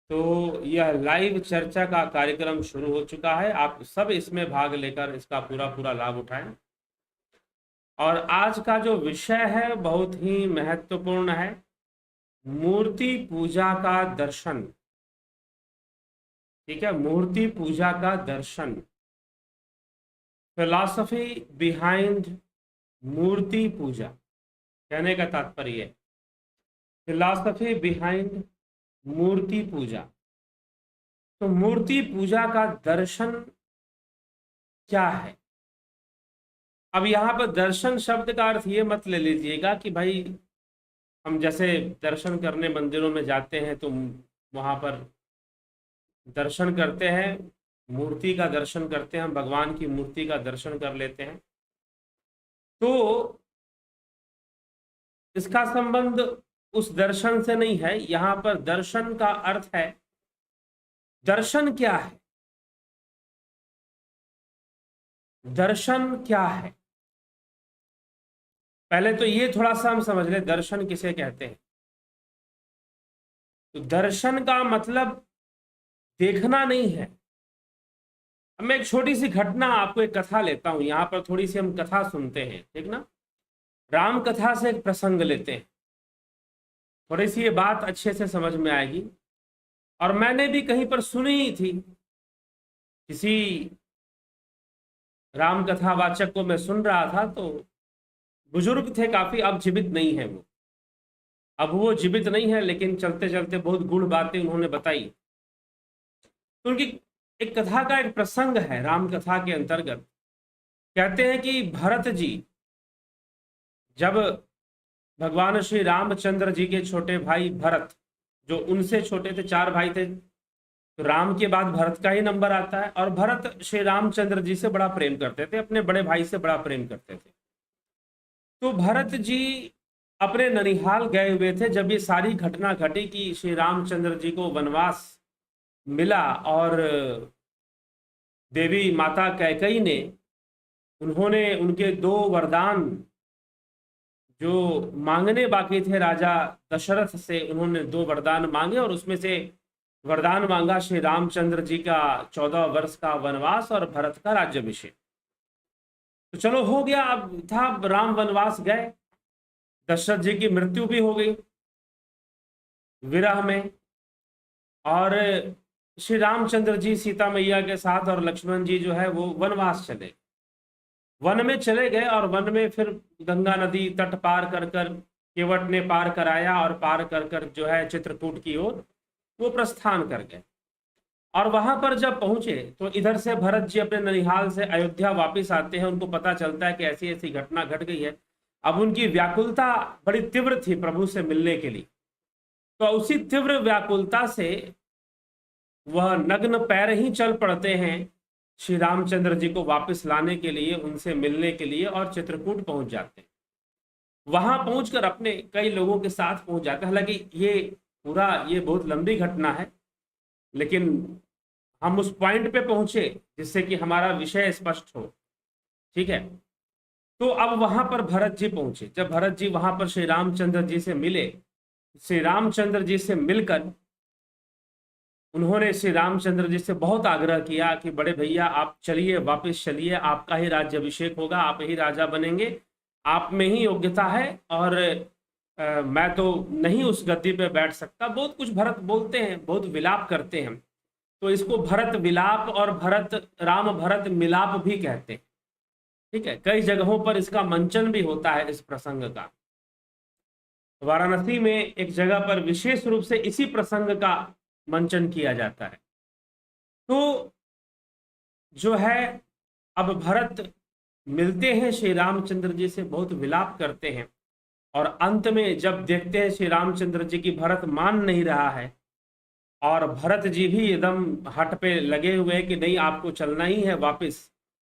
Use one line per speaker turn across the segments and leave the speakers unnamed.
तो यह लाइव चर्चा का कार्यक्रम शुरू हो चुका है। आप सब इसमें भाग लेकर इसका पूरा पूरा लाभ उठाएं। और आज का जो विषय है बहुत ही महत्वपूर्ण है, मूर्ति पूजा का दर्शन। ठीक है, मूर्ति पूजा का दर्शन, फिलॉसफी बिहाइंड मूर्ति पूजा। कहने का तात्पर्य है फिलॉसफी बिहाइंड मूर्ति पूजा। तो मूर्ति पूजा का दर्शन क्या है? अब यहाँ पर दर्शन शब्द का अर्थ ये मत ले लीजिएगा कि भाई हम जैसे दर्शन करने मंदिरों में जाते हैं तो वहाँ पर दर्शन करते हैं, मूर्ति का दर्शन करते हैं, हम भगवान की मूर्ति का दर्शन कर लेते हैं। तो इसका संबंध उस दर्शन से नहीं है। यहाँ पर दर्शन का अर्थ है, दर्शन क्या है? दर्शन क्या है? पहले तो ये थोड़ा सा हम समझ ले, दर्शन किसे कहते हैं। तो दर्शन का मतलब देखना नहीं है। अब मैं एक छोटी सी घटना, आपको एक कथा लेता हूं, यहां पर थोड़ी सी हम कथा सुनते हैं, ठीक ना। राम कथा से एक प्रसंग लेते हैं, थोड़ी सी ये बात अच्छे से समझ में आएगी। और मैंने भी कहीं पर सुनी ही थी, किसी राम कथा वाचक को मैं सुन रहा था, तो बुजुर्ग थे काफी, अब जीवित नहीं है वो। अब वो जीवित नहीं है, लेकिन चलते चलते बहुत गूढ़ बातें उन्होंने बताई। तो उनकी एक कथा का एक प्रसंग है राम कथा के अंतर्गत। कहते हैं कि भरत जी, जब भगवान श्री रामचंद्र जी के छोटे भाई भरत, जो उनसे छोटे थे, 4 भाई थे, तो राम के बाद भरत का ही नंबर आता है। और भरत श्री रामचंद्र जी से बड़ा प्रेम करते थे, अपने बड़े भाई से बड़ा प्रेम करते थे। तो भरत जी अपने ननिहाल गए हुए थे जब ये सारी घटना घटी कि श्री रामचंद्र जी को वनवास मिला, और देवी माता कैकेयी ने, उन्होंने उनके 2 वरदान जो मांगने बाकी थे राजा दशरथ से, उन्होंने 2 वरदान मांगे, और उसमें से वरदान मांगा श्री रामचंद्र जी का 14 वर्ष का वनवास और भरत का राज्याभिषेक। तो चलो हो गया, अब था राम वनवास गए, दशरथ जी की मृत्यु भी हो गई विरह में, और श्री रामचंद्र जी सीता मैया के साथ और लक्ष्मण जी जो है वो वनवास चले, वन में चले गए। और वन में फिर गंगा नदी तट पार कर कर केवट ने पार कराया, और पार कर कर जो है चित्रकूट की ओर वो प्रस्थान कर गए। और वहां पर जब पहुंचे तो इधर से भरत जी अपने ननिहाल से अयोध्या वापस आते हैं, उनको पता चलता है कि ऐसी ऐसी घटना घट गई है। अब उनकी व्याकुलता बड़ी तीव्र थी प्रभु से मिलने के लिए। तो उसी तीव्र व्याकुलता से वह नग्न पैर ही चल पड़ते हैं श्री रामचंद्र जी को वापस लाने के लिए, उनसे मिलने के लिए, और चित्रकूट पहुंच जाते हैं। वहां पहुंचकर अपने कई लोगों के साथ पहुंच जाते हैं। हालांकि ये बहुत लंबी घटना है, लेकिन हम उस पॉइंट पे पहुंचे जिससे कि हमारा विषय स्पष्ट हो। ठीक है, तो अब वहां पर भरत जी पहुंचे। जब भरत जी वहां पर श्री रामचंद्र जी से मिले, श्री रामचंद्र जी से मिलकर उन्होंने श्री रामचंद्र जी से बहुत आग्रह किया कि बड़े भैया आप चलिए, वापस चलिए, आपका ही राज्याभिषेक होगा, आप ही राजा बनेंगे, आप में ही योग्यता है, और मैं तो नहीं उस गद्दी पे बैठ सकता। बहुत कुछ भरत बोलते हैं, बहुत विलाप करते हैं। तो इसको भरत विलाप और राम भरत मिलाप भी कहते हैं। ठीक है, कई जगहों पर इसका मंचन भी होता है इस प्रसंग का। वाराणसी में एक जगह पर विशेष रूप से इसी प्रसंग का मंचन किया जाता है। तो जो है, अब भरत मिलते हैं श्री रामचंद्र जी से, बहुत विलाप करते हैं, और अंत में जब देखते हैं श्री रामचंद्र जी की भरत मान नहीं रहा है, और भरत जी भी एकदम हट पे लगे हुए हैं कि नहीं आपको चलना ही है वापस।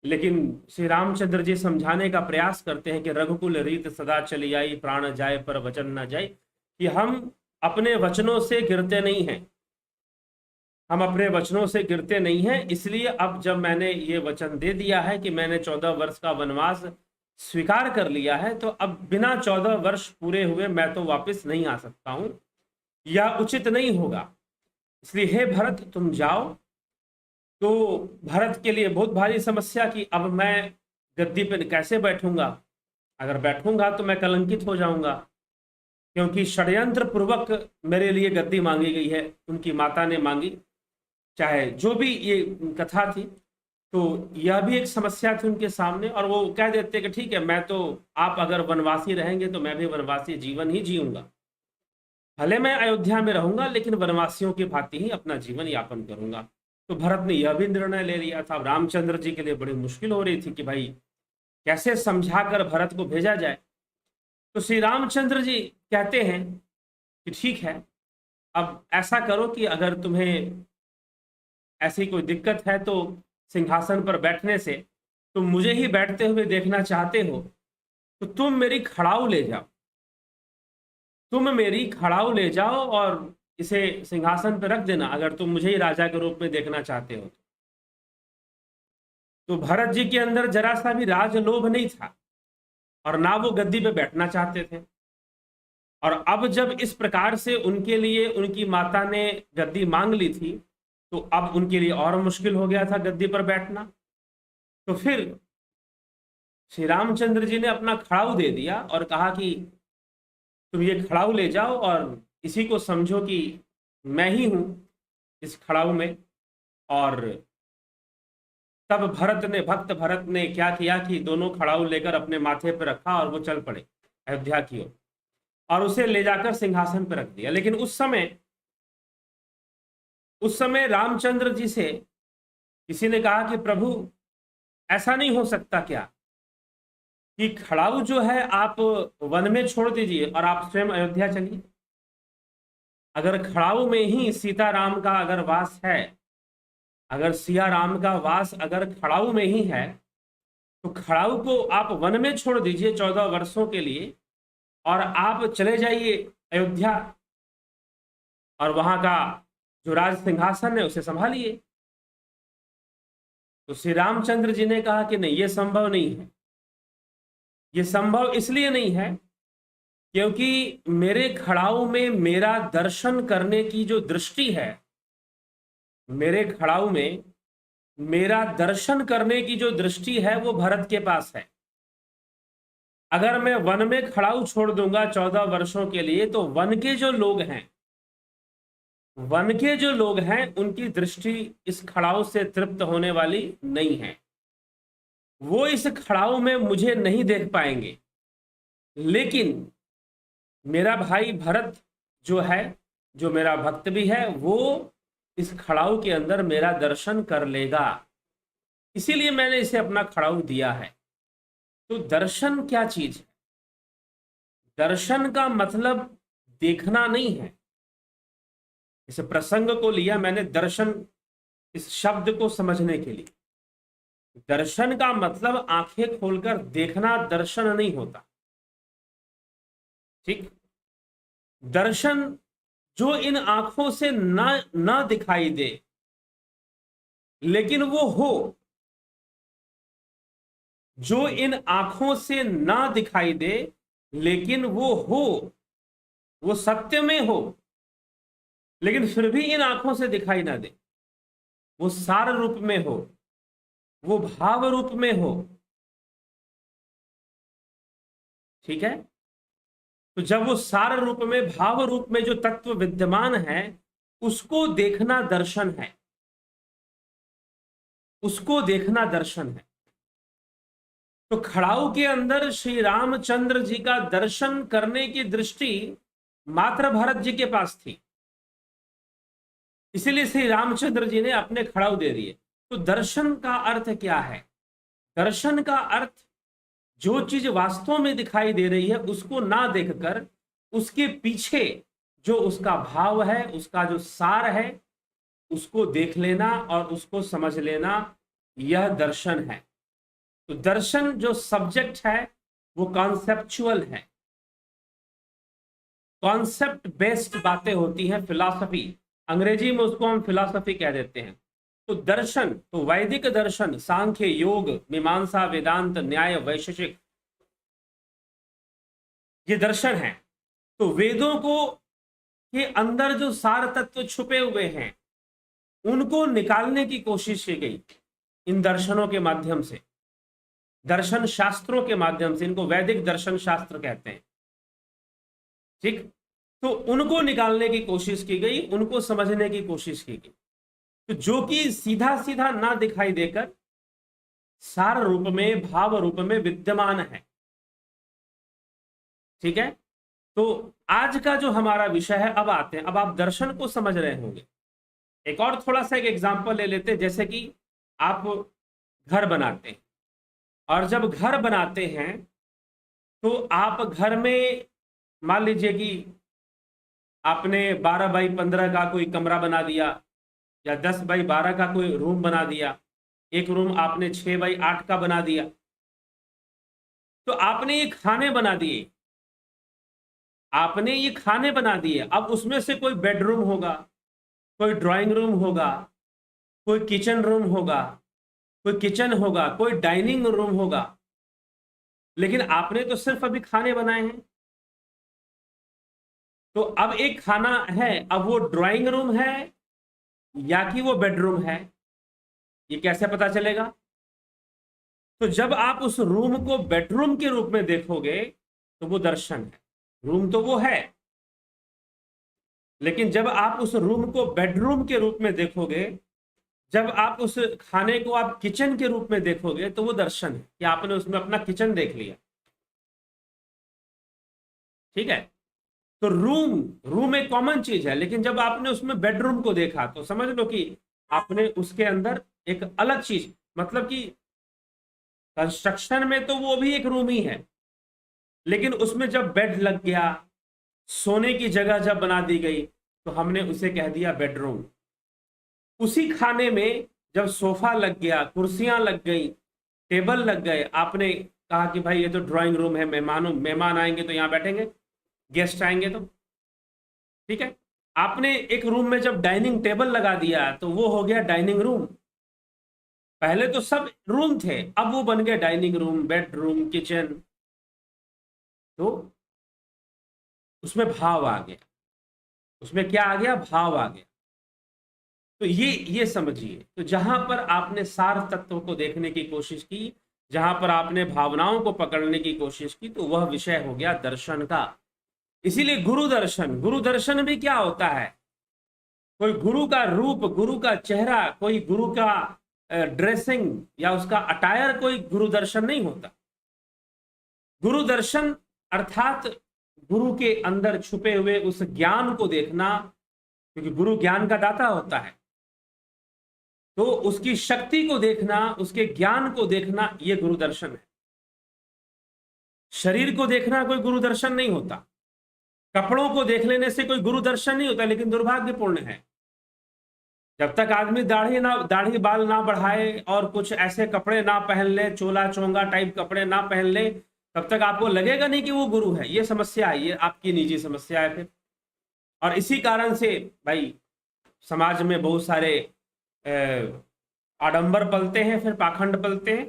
लेकिन श्री रामचंद्र जी समझाने का प्रयास करते हैं कि रघुकुल रीत सदा चली आई, प्राण जाए पर वचन न जाए, कि हम अपने वचनों से गिरते नहीं हैं, हम अपने वचनों से गिरते नहीं हैं। इसलिए अब जब मैंने ये वचन दे दिया है कि मैंने 14 वर्ष का वनवास स्वीकार कर लिया है, तो अब बिना 14 वर्ष पूरे हुए मैं तो वापस नहीं आ सकता हूं, यह उचित नहीं होगा। इसलिए हे भरत तुम जाओ। तो भरत के लिए बहुत भारी समस्या कि अब मैं गद्दी पर कैसे बैठूंगा, अगर बैठूंगा तो मैं कलंकित हो जाऊंगा, क्योंकि षड्यंत्र पूर्वक मेरे लिए गद्दी मांगी गई है, उनकी माता ने मांगी। चाहे जो भी ये कथा थी, तो यह भी एक समस्या थी उनके सामने। और वो कह देते कि ठीक है, मैं तो, आप अगर वनवासी रहेंगे तो मैं भी वनवासी जीवन ही जीऊंगा, भले मैं अयोध्या में रहूंगा लेकिन वनवासियों की भांति ही अपना जीवन यापन करूंगा। तो भरत ने यह भी निर्णय ले लिया था। रामचंद्र जी के लिए बड़ी मुश्किल हो रही थी कि भाई कैसे समझाकर भरत को भेजा जाए। तो श्री रामचंद्र जी कहते हैं कि ठीक है, अब ऐसा करो कि अगर तुम्हें ऐसी कोई दिक्कत है तो सिंहासन पर बैठने से तुम मुझे ही बैठते हुए देखना चाहते हो, तो तुम मेरी खड़ाऊ ले जाओ, तुम मेरी खड़ाऊ ले जाओ और इसे सिंहासन पर रख देना, अगर तुम मुझे ही राजा के रूप में देखना चाहते हो। तो भरत जी के अंदर जरा सा भी राजलोभ नहीं था और ना वो गद्दी पे बैठना चाहते थे। और अब जब इस प्रकार से उनके लिए उनकी माता ने गद्दी मांग ली थी, तो अब उनके लिए और मुश्किल हो गया था गद्दी पर बैठना। तो फिर श्री रामचंद्र जी ने अपना खड़ाऊ दे दिया और कहा कि तुम ये खड़ाऊ ले जाओ और इसी को समझो कि मैं ही हूं इस खड़ाऊ में। और तब भक्त भरत ने क्या किया कि दोनों खड़ाऊ लेकर अपने माथे पर रखा और वो चल पड़े अयोध्या की ओर, और उसे ले जाकर सिंहासन पर रख दिया। लेकिन उस समय रामचंद्र जी से किसी ने कहा कि प्रभु, ऐसा नहीं हो सकता क्या कि खड़ाऊ जो है आप वन में छोड़ दीजिए और आप स्वयं अयोध्या चलिए। अगर खड़ाऊ में ही सीताराम का अगर वास है, अगर सिया राम का वास अगर खड़ाऊ में ही है, तो खड़ाऊ को आप वन में छोड़ दीजिए 14 वर्षों के लिए और आप चले जाइए अयोध्या और वहां का जो राज सिंहासन है उसे संभालिए। तो श्री रामचंद्र जी ने कहा कि नहीं, ये संभव नहीं है। ये संभव इसलिए नहीं है क्योंकि मेरे खड़ाऊ में मेरा दर्शन करने की जो दृष्टि है, मेरे खड़ाऊ में मेरा दर्शन करने की जो दृष्टि है वो भरत के पास है। अगर मैं वन में खड़ाऊ छोड़ दूंगा 14 वर्षों के लिए, तो वन के जो लोग हैं उनकी दृष्टि इस खड़ाऊ से तृप्त होने वाली नहीं है, वो इस खड़ाऊ में मुझे नहीं देख पाएंगे। लेकिन मेरा भाई भरत जो है, जो मेरा भक्त भी है, वो इस खड़ाऊ के अंदर मेरा दर्शन कर लेगा, इसीलिए मैंने इसे अपना खड़ाऊ दिया है। तो दर्शन क्या चीज है? दर्शन का मतलब देखना नहीं है। इस प्रसंग को लिया मैंने दर्शन इस शब्द को समझने के लिए। दर्शन का मतलब आंखें खोलकर देखना दर्शन नहीं होता, ठीक। दर्शन जो इन आंखों से ना दिखाई दे लेकिन वो हो, जो इन आंखों से ना दिखाई दे लेकिन वो हो, वो सत्य में हो लेकिन फिर भी इन आंखों से दिखाई ना दे, वो सार रूप में हो, वो भाव रूप में हो, ठीक है। तो जब वो सार रूप में, भाव रूप में जो तत्व विद्यमान है, उसको देखना दर्शन है, उसको देखना दर्शन है। तो खड़ाऊ के अंदर श्री रामचंद्र जी का दर्शन करने की दृष्टि मात्र भरत जी के पास थी, इसीलिए श्री रामचंद्र जी ने अपने खड़ाऊ दे दिए। तो दर्शन का अर्थ क्या है? दर्शन का अर्थ जो चीज वास्तव में दिखाई दे रही है उसको ना देखकर उसके पीछे जो उसका भाव है, उसका जो सार है, उसको देख लेना और उसको समझ लेना, यह दर्शन है। तो दर्शन जो सब्जेक्ट है वो कॉन्सेप्चुअल है, कॉन्सेप्ट बेस्ड बातें होती हैं, फिलॉसफी, अंग्रेजी में उसको हम फिलॉसफी कह देते हैं। तो दर्शन, तो वैदिक दर्शन, सांख्य, योग, मीमांसा, वेदांत, न्याय, वैशेषिक, ये दर्शन है। तो वेदों को के अंदर जो सार तत्व छुपे हुए हैं उनको निकालने की कोशिश की गई इन दर्शनों के माध्यम से, दर्शन शास्त्रों के माध्यम से। इनको वैदिक दर्शन शास्त्र कहते हैं, ठीक। तो उनको निकालने की कोशिश की गई, उनको समझने की कोशिश की गई, तो जो कि सीधा सीधा ना दिखाई देकर सार रूप में, भाव रूप में विद्यमान है, ठीक है। तो आज का जो हमारा विषय है, अब आते हैं, अब आप दर्शन को समझ रहे होंगे। एक और थोड़ा सा एक एग्जांपल ले लेते हैं। जैसे कि आप घर बनाते हैं, और जब घर बनाते हैं तो आप घर में मान लीजिए कि आपने 12x15 का कोई कमरा बना दिया, या 10x12 का कोई रूम बना दिया, एक रूम आपने 6x8 का बना दिया। तो आपने ये खाने बना दिए, आपने ये खाने बना दिए। अब उसमें से कोई बेडरूम होगा, कोई ड्राइंग रूम होगा, कोई किचन रूम होगा, कोई किचन होगा, कोई डाइनिंग रूम होगा, लेकिन आपने तो सिर्फ अभी खाने बनाए हैं। तो अब एक खाना है, अब वो ड्राइंग रूम है या कि वो बेडरूम है, ये कैसे पता चलेगा? तो जब आप उस रूम को बेडरूम के रूप में देखोगे तो वो दर्शन है। रूम तो वो है, लेकिन जब आप उस रूम को बेडरूम के रूप में देखोगे, जब आप उस खाने को आप किचन के रूप में देखोगे, तो वो दर्शन है कि आपने उसमें अपना किचन देख लिया, ठीक है। तो रूम रूम एक कॉमन चीज है, लेकिन जब आपने उसमें बेडरूम को देखा तो समझ लो कि आपने उसके अंदर एक अलग चीज, मतलब कि कंस्ट्रक्शन में तो वो भी एक रूम ही है, लेकिन उसमें जब बेड लग गया, सोने की जगह जब बना दी गई, तो हमने उसे कह दिया बेडरूम। उसी खाने में जब सोफा लग गया, कुर्सियां लग गई, टेबल लग गए, आपने कहा कि भाई ये तो ड्राइंग रूम है, मेहमान आएंगे तो यहां बैठेंगे, गेस्ट आएंगे तो, ठीक है। आपने एक रूम में जब डाइनिंग टेबल लगा दिया तो वो हो गया डाइनिंग रूम। पहले तो सब रूम थे, अब वो बन गए डाइनिंग रूम, बेडरूम, किचन। तो उसमें भाव आ गया, उसमें क्या आ गया? भाव आ गया। तो ये समझिए। तो जहां पर आपने सार तत्व को देखने की कोशिश की, जहां पर आपने भावनाओं को पकड़ने की कोशिश की, तो वह विषय हो गया दर्शन का। इसीलिए गुरु दर्शन, गुरु दर्शन भी क्या होता है? कोई गुरु का रूप, गुरु का चेहरा, कोई गुरु का ड्रेसिंग या उसका अटायर कोई गुरु दर्शन नहीं होता। गुरु दर्शन अर्थात गुरु के अंदर छुपे हुए उस ज्ञान को देखना, क्योंकि गुरु ज्ञान का दाता होता है, तो उसकी शक्ति को देखना, उसके ज्ञान को देखना, यह गुरु दर्शन है। शरीर को देखना कोई गुरु दर्शन नहीं होता, कपड़ों को देख लेने से कोई गुरु दर्शन नहीं होता, लेकिन दुर्भाग्यपूर्ण है जब तक आदमी दाढ़ी बाल ना बढ़ाए और कुछ ऐसे कपड़े ना पहन ले, चोला चोंगा टाइप कपड़े ना पहन ले, तब तक आपको लगेगा नहीं कि वो गुरु है। ये समस्या है, ये आपकी निजी समस्या है फिर। और इसी कारण से भाई समाज में बहुत सारे आडंबर पलते हैं, फिर पाखंड पलते हैं,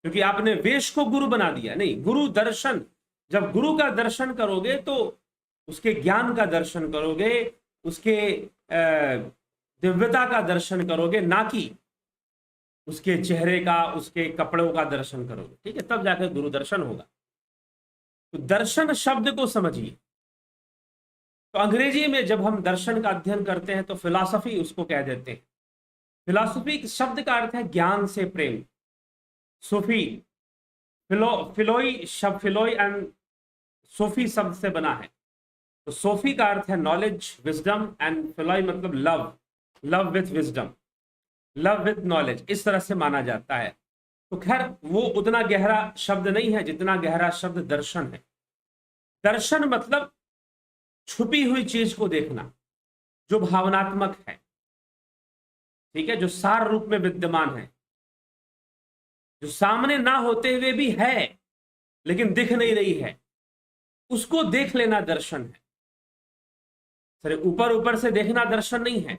क्योंकि आपने वेश को गुरु बना दिया। नहीं, गुरु दर्शन, जब गुरु का दर्शन करोगे तो उसके ज्ञान का दर्शन करोगे, उसके दिव्यता का दर्शन करोगे, ना कि उसके चेहरे का, उसके कपड़ों का दर्शन करोगे, ठीक है। तब जाकर गुरु दर्शन होगा। तो दर्शन शब्द को समझिए। तो अंग्रेजी में जब हम दर्शन का अध्ययन करते हैं तो फिलॉसफी उसको कह देते हैं। फिलॉसफी शब्द का अर्थ है ज्ञान से प्रेम। सूफी, फिलोई शब्द, फिलोई एंड सूफी शब्द से बना है। तो सोफी का अर्थ है नॉलेज, विजडम, एंड फिलोई मतलब love, love with wisdom, love with knowledge, इस तरह से माना जाता है। तो खैर वो उतना गहरा शब्द नहीं है जितना गहरा शब्द दर्शन है। दर्शन मतलब छुपी हुई चीज को देखना, जो भावनात्मक है, ठीक है, जो सार रूप में विद्यमान है, जो सामने ना होते हुए भी है लेकिन दिख नहीं रही है, उसको देख लेना दर्शन है। सर ऊपर ऊपर से देखना दर्शन नहीं है,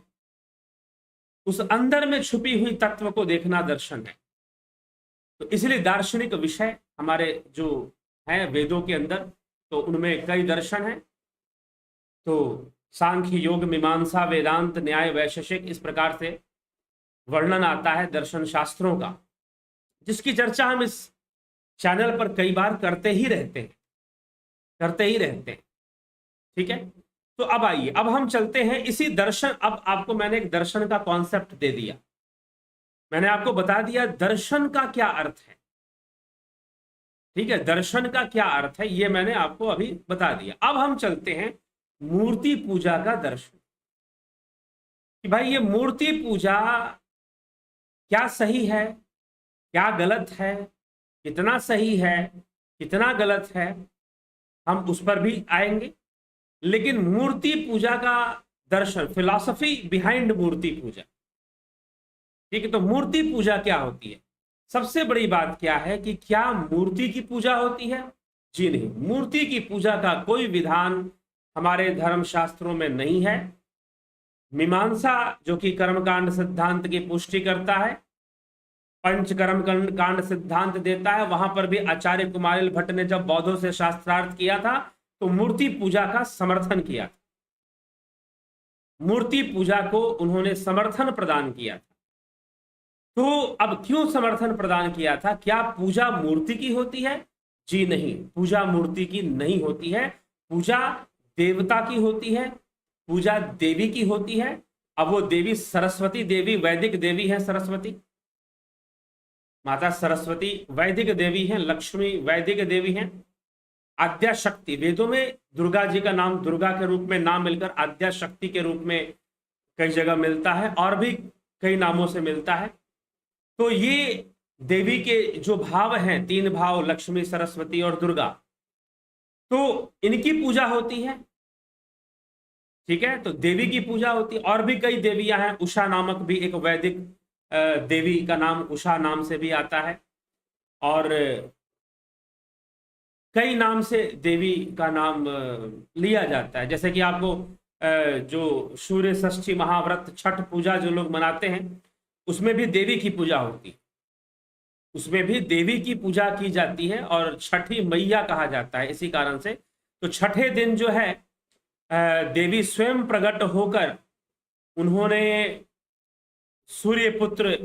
उस अंदर में छुपी हुई तत्व को देखना दर्शन है। तो इसलिए दार्शनिक विषय हमारे जो है वेदों के अंदर, तो उनमें कई दर्शन हैं। तो सांख्य, योग, मीमांसा, वेदांत, न्याय, वैशेषिक, इस प्रकार से वर्णन आता है दर्शन शास्त्रों का, जिसकी चर्चा हम इस चैनल पर कई बार करते ही रहते हैं। ठीक है, तो अब आइए, अब हम चलते हैं इसी दर्शन। अब आपको मैंने एक दर्शन का कॉन्सेप्ट दे दिया, मैंने आपको बता दिया दर्शन का क्या अर्थ है। ठीक है, दर्शन का क्या अर्थ है ये मैंने आपको अभी बता दिया। अब हम चलते हैं मूर्ति पूजा का दर्शन, कि भाई ये मूर्ति पूजा क्या सही है, क्या गलत है, कितना सही है, कितना गलत है, हम उस पर भी आएंगे। लेकिन मूर्ति पूजा का दर्शन, फिलॉसफी बिहाइंड मूर्ति पूजा, ठीक है। तो मूर्ति पूजा क्या होती है? सबसे बड़ी बात क्या है कि क्या मूर्ति की पूजा होती है? जी नहीं, मूर्ति की पूजा का कोई विधान हमारे धर्म शास्त्रों में नहीं है। मीमांसा, जो कि कर्मकांड सिद्धांत की पुष्टि करता है, पंच कर्म कांड सिद्धांत देता है, वहां पर भी आचार्य कुमारिल भट्ट ने जब बौद्धों से शास्त्रार्थ किया था तो मूर्ति पूजा का समर्थन किया था, मूर्ति पूजा को उन्होंने समर्थन प्रदान किया था। तो अब क्यों समर्थन प्रदान किया था? क्या पूजा मूर्ति की होती है? जी नहीं, पूजा मूर्ति की नहीं होती है, पूजा देवता की होती है, पूजा देवी की होती है। अब वो देवी सरस्वती देवी, वैदिक देवी है सरस्वती, माता सरस्वती वैदिक देवी हैं, लक्ष्मी वैदिक देवी हैं, आद्या शक्ति, वेदों में दुर्गा जी का नाम दुर्गा के रूप में नाम मिलकर आद्या शक्ति के रूप में कई जगह मिलता है, और भी कई नामों से मिलता है। तो ये देवी के जो भाव हैं, तीन भाव, लक्ष्मी, सरस्वती और दुर्गा, तो इनकी पूजा होती है। ठीक है, तो देवी की पूजा होती है। और भी कई देवियां हैं, उषा नामक भी एक वैदिक देवी का नाम उषा नाम से भी आता है, और कई नाम से देवी का नाम लिया जाता है। जैसे कि आपको जो सूर्य षष्ठी महाव्रत छठ पूजा जो लोग मनाते हैं, उसमें भी देवी की पूजा होती है, उसमें भी देवी की पूजा की जाती है, और छठी मैया कहा जाता है इसी कारण से। तो छठे दिन जो है देवी स्वयं प्रकट होकर उन्होंने सूर्य पुत्र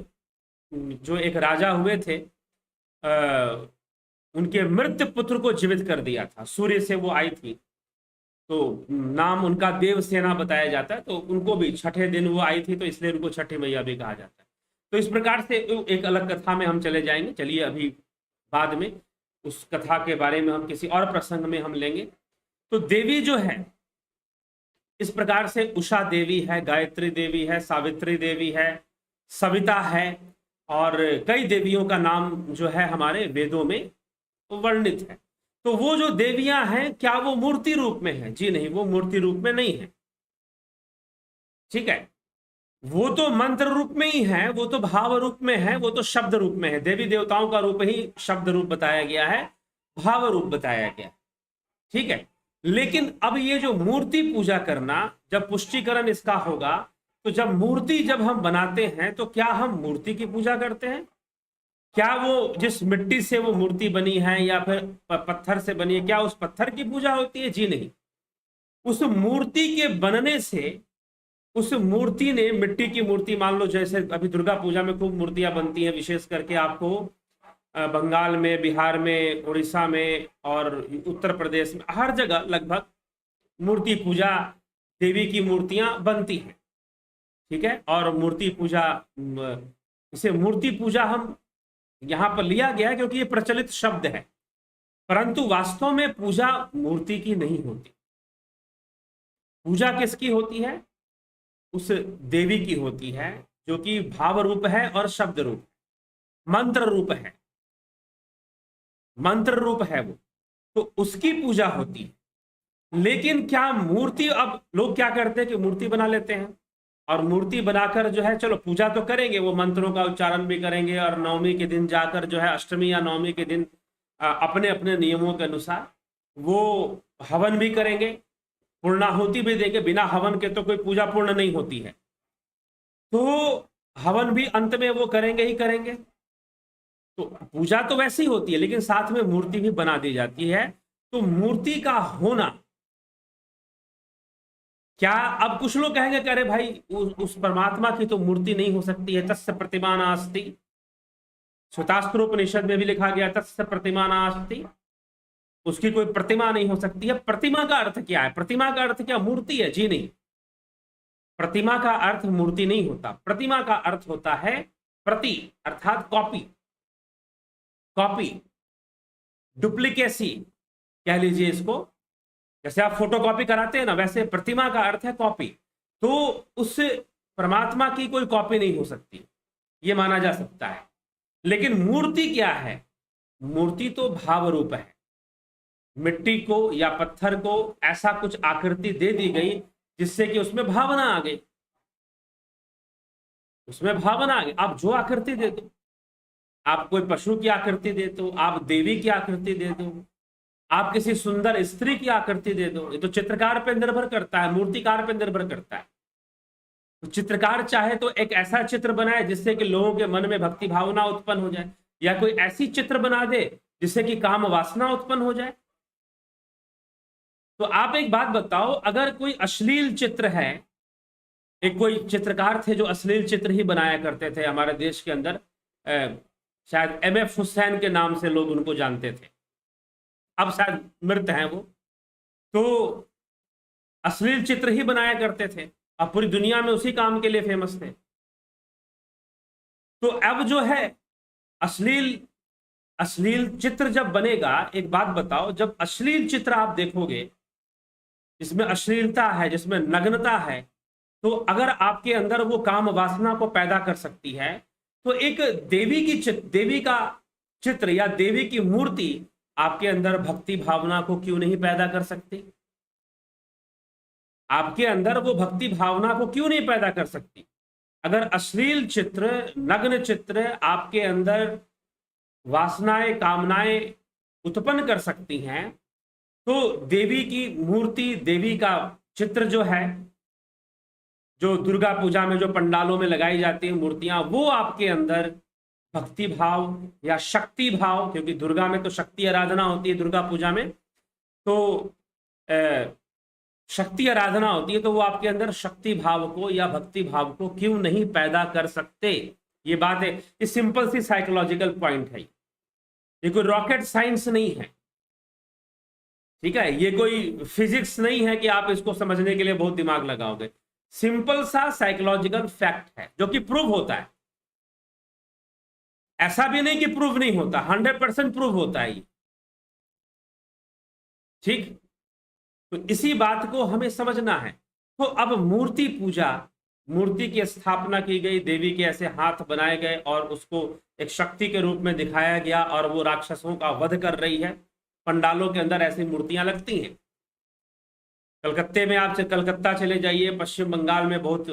जो एक राजा हुए थे, उनके मृत पुत्र को जीवित कर दिया था। सूर्य से वो आई थी, तो नाम उनका देवसेना बताया जाता है। तो उनको भी छठे दिन वो आई थी, तो इसलिए उनको छठी मैया भी कहा जाता है। तो इस प्रकार से एक अलग कथा में हम चले जाएंगे। चलिए, अभी बाद में उस कथा के बारे में हम किसी और प्रसंग में हम लेंगे। तो देवी जो है इस प्रकार से उषा देवी है, गायत्री देवी है, सावित्री देवी है, सविता है, और कई देवियों का नाम जो है हमारे वेदों में वर्णित है। तो वो जो देवियां हैं, क्या वो मूर्ति रूप में है? जी नहीं, वो मूर्ति रूप में नहीं है। ठीक है, वो तो मंत्र रूप में ही है, वो तो भाव रूप में है, वो तो शब्द रूप में है। देवी देवताओं का रूप ही शब्द रूप बताया गया है, भाव रूप बताया गया। ठीक है, लेकिन अब ये जो मूर्ति पूजा करना, जब पुष्टिकरण इसका होगा, तो जब मूर्ति जब हम बनाते हैं तो क्या हम मूर्ति की पूजा करते हैं? क्या वो जिस मिट्टी से वो मूर्ति बनी है या फिर पत्थर से बनी है, क्या उस पत्थर की पूजा होती है? जी नहीं, उस मूर्ति के बनने से, उस मूर्ति ने, मिट्टी की मूर्ति मान लो, जैसे अभी दुर्गा पूजा में खूब मूर्तियां बनती हैं, विशेष करके आपको बंगाल में, बिहार में, उड़ीसा में और उत्तर प्रदेश में, हर जगह लगभग मूर्ति पूजा, देवी की मूर्तियां बनती हैं। ठीक है, और मूर्ति पूजा, इसे मूर्ति पूजा हम यहां पर लिया गया है क्योंकि ये प्रचलित शब्द है, परंतु वास्तव में पूजा मूर्ति की नहीं होती। पूजा किसकी होती है? उस देवी की होती है जो कि भाव रूप है और शब्द रूप, मंत्र रूप है, मंत्र रूप है वो, तो उसकी पूजा होती है। लेकिन क्या मूर्ति, अब लोग क्या करते हैं कि मूर्ति बना लेते हैं, और मूर्ति बनाकर जो है, चलो पूजा तो करेंगे, वो मंत्रों का उच्चारण भी करेंगे, और नवमी के दिन जाकर जो है, अष्टमी या नवमी के दिन अपने अपने नियमों के अनुसार वो हवन भी करेंगे, पूर्णाहुति भी देंगे। बिना हवन के तो कोई पूजा पूर्ण नहीं होती है, तो हवन भी अंत में वो करेंगे ही करेंगे। तो पूजा तो वैसी होती है, लेकिन साथ में मूर्ति भी बना दी जाती है। तो मूर्ति का होना क्या अब कुछ लोग कहेंगे कि अरे भाई उस परमात्मा की तो मूर्ति नहीं हो सकती है, तस्य प्रतिमा नास्ति। श्वेतास्त्रोपनिषद में भी लिखा गया तस्य प्रतिमा नास्ति, उसकी कोई प्रतिमा नहीं हो सकती है। प्रतिमा का अर्थ क्या है? प्रतिमा का अर्थ क्या मूर्ति है? जी नहीं, प्रतिमा का अर्थ मूर्ति नहीं होता। प्रतिमा का अर्थ होता है प्रति, अर्थात कॉपी, कॉपी, डुप्लीकेसी कह लीजिए इसको। जैसे आप फोटोकॉपी कराते हैं ना, वैसे प्रतिमा का अर्थ है कॉपी। तो उस परमात्मा की कोई कॉपी नहीं हो सकती, ये माना जा सकता है। लेकिन मूर्ति क्या है? मूर्ति तो भाव रूप है। मिट्टी को या पत्थर को ऐसा कुछ आकृति दे दी गई जिससे कि उसमें भावना आ गई, उसमें भावना आ गई। आप जो आकृति दे दो, आप कोई पशु की आकृति दे दो, आप देवी की आकृति दे दो, आप किसी सुंदर स्त्री की आकृति दे दो, ये तो चित्रकार पे निर्भर करता है, मूर्तिकार पे निर्भर करता है। तो चित्रकार चाहे तो एक ऐसा चित्र बनाए जिससे कि लोगों के मन में भक्ति भावना उत्पन्न हो जाए, या कोई ऐसी चित्र बना दे जिससे कि काम वासना उत्पन्न हो जाए। तो आप एक बात बताओ, अगर कोई अश्लील चित्र है, एक कोई चित्रकार थे जो अश्लील चित्र ही बनाया करते थे हमारे देश के अंदर, शायद MF हुसैन के नाम से लोग उनको जानते थे, अब शायद मृत हैं वो। तो अश्लील चित्र ही बनाया करते थे, अब पूरी दुनिया में उसी काम के लिए फेमस थे। तो अब जो है अश्लील चित्र जब बनेगा, एक बात बताओ, जब अश्लील चित्र आप देखोगे जिसमें अश्लीलता है, जिसमें नग्नता है, तो अगर आपके अंदर वो काम वासना को पैदा कर सकती है, तो एक देवी का चित्र या देवी की मूर्ति आपके अंदर भक्ति भावना को क्यों नहीं पैदा कर सकती? आपके अंदर वो भक्ति भावना को क्यों नहीं पैदा कर सकती? अगर अश्लील चित्र, नग्न चित्र आपके अंदर वासनाएं, कामनाएं उत्पन्न कर सकती हैं, तो देवी की मूर्ति, देवी का चित्र जो है, जो दुर्गा पूजा में जो पंडालों में लगाई जाती है मूर्तियां, वो आपके अंदर भक्ति भाव या शक्ति भाव, क्योंकि दुर्गा में तो शक्ति आराधना होती है, दुर्गा पूजा में तो शक्ति आराधना होती है, तो वो आपके अंदर शक्ति भाव को या भक्ति भाव को क्यों नहीं पैदा कर सकते? ये बात है, ये सिंपल सी साइकोलॉजिकल पॉइंट है, ये कोई रॉकेट साइंस नहीं है, ठीक है? ये कोई फिजिक्स नहीं है कि आप इसको समझने के लिए बहुत दिमाग लगाओगे। सिंपल सा साइकोलॉजिकल फैक्ट है जो कि प्रूव होता है। ऐसा भी नहीं कि प्रूव नहीं होता, 100% प्रूव होता है ये, ठीक? तो इसी बात को हमें समझना है। तो अब मूर्ति पूजा, मूर्ति की स्थापना की गई, देवी के ऐसे हाथ बनाए गए और उसको एक शक्ति के रूप में दिखाया गया, और वो राक्षसों का वध कर रही है। पंडालों के अंदर ऐसी मूर्तियां लगती हैं। कलकत्ते में आप कलकत्ता चले जाइए, पश्चिम बंगाल में बहुत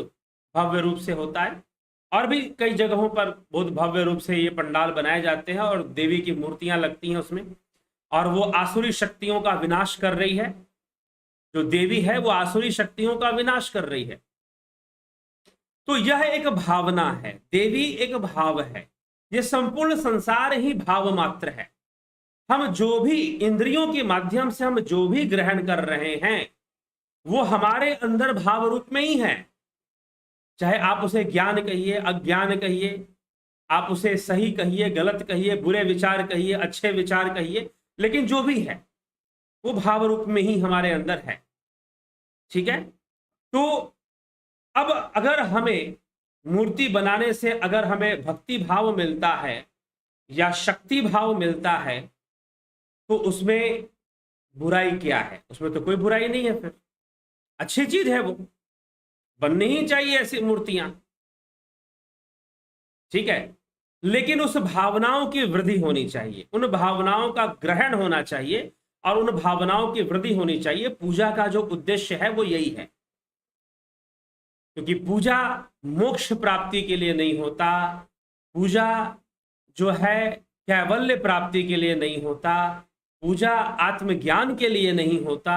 भव्य रूप से होता है, और भी कई जगहों पर बहुत भव्य रूप से ये पंडाल बनाए जाते हैं और देवी की मूर्तियां लगती हैं उसमें, और वो आसुरी शक्तियों का विनाश कर रही है। जो देवी है वो आसुरी शक्तियों का विनाश कर रही है। तो यह एक भावना है, देवी एक भाव है, ये संपूर्ण संसार ही भाव मात्र है। हम जो भी इंद्रियों के माध्यम से हम जो भी ग्रहण कर रहे हैं, वो हमारे अंदर भाव रूप में ही है। चाहे आप उसे ज्ञान कहिए, अज्ञान कहिए, आप उसे सही कहिए, गलत कहिए, बुरे विचार कहिए, अच्छे विचार कहिए, लेकिन जो भी है वो भाव रूप में ही हमारे अंदर है, ठीक है? तो अब अगर हमें मूर्ति बनाने से अगर हमें भक्ति भाव मिलता है या शक्ति भाव मिलता है, तो उसमें बुराई क्या है? उसमें तो कोई बुराई नहीं है, फिर अच्छी चीज है, वो बननी ही चाहिए ऐसी मूर्तियां, ठीक है? लेकिन उस भावनाओं की वृद्धि होनी चाहिए, उन भावनाओं का ग्रहण होना चाहिए, और उन भावनाओं की वृद्धि होनी चाहिए। पूजा का जो उद्देश्य है वो यही है, क्योंकि पूजा मोक्ष प्राप्ति के लिए नहीं होता, पूजा जो है कैवल्य प्राप्ति के लिए नहीं होता, पूजा आत्मज्ञान के लिए नहीं होता।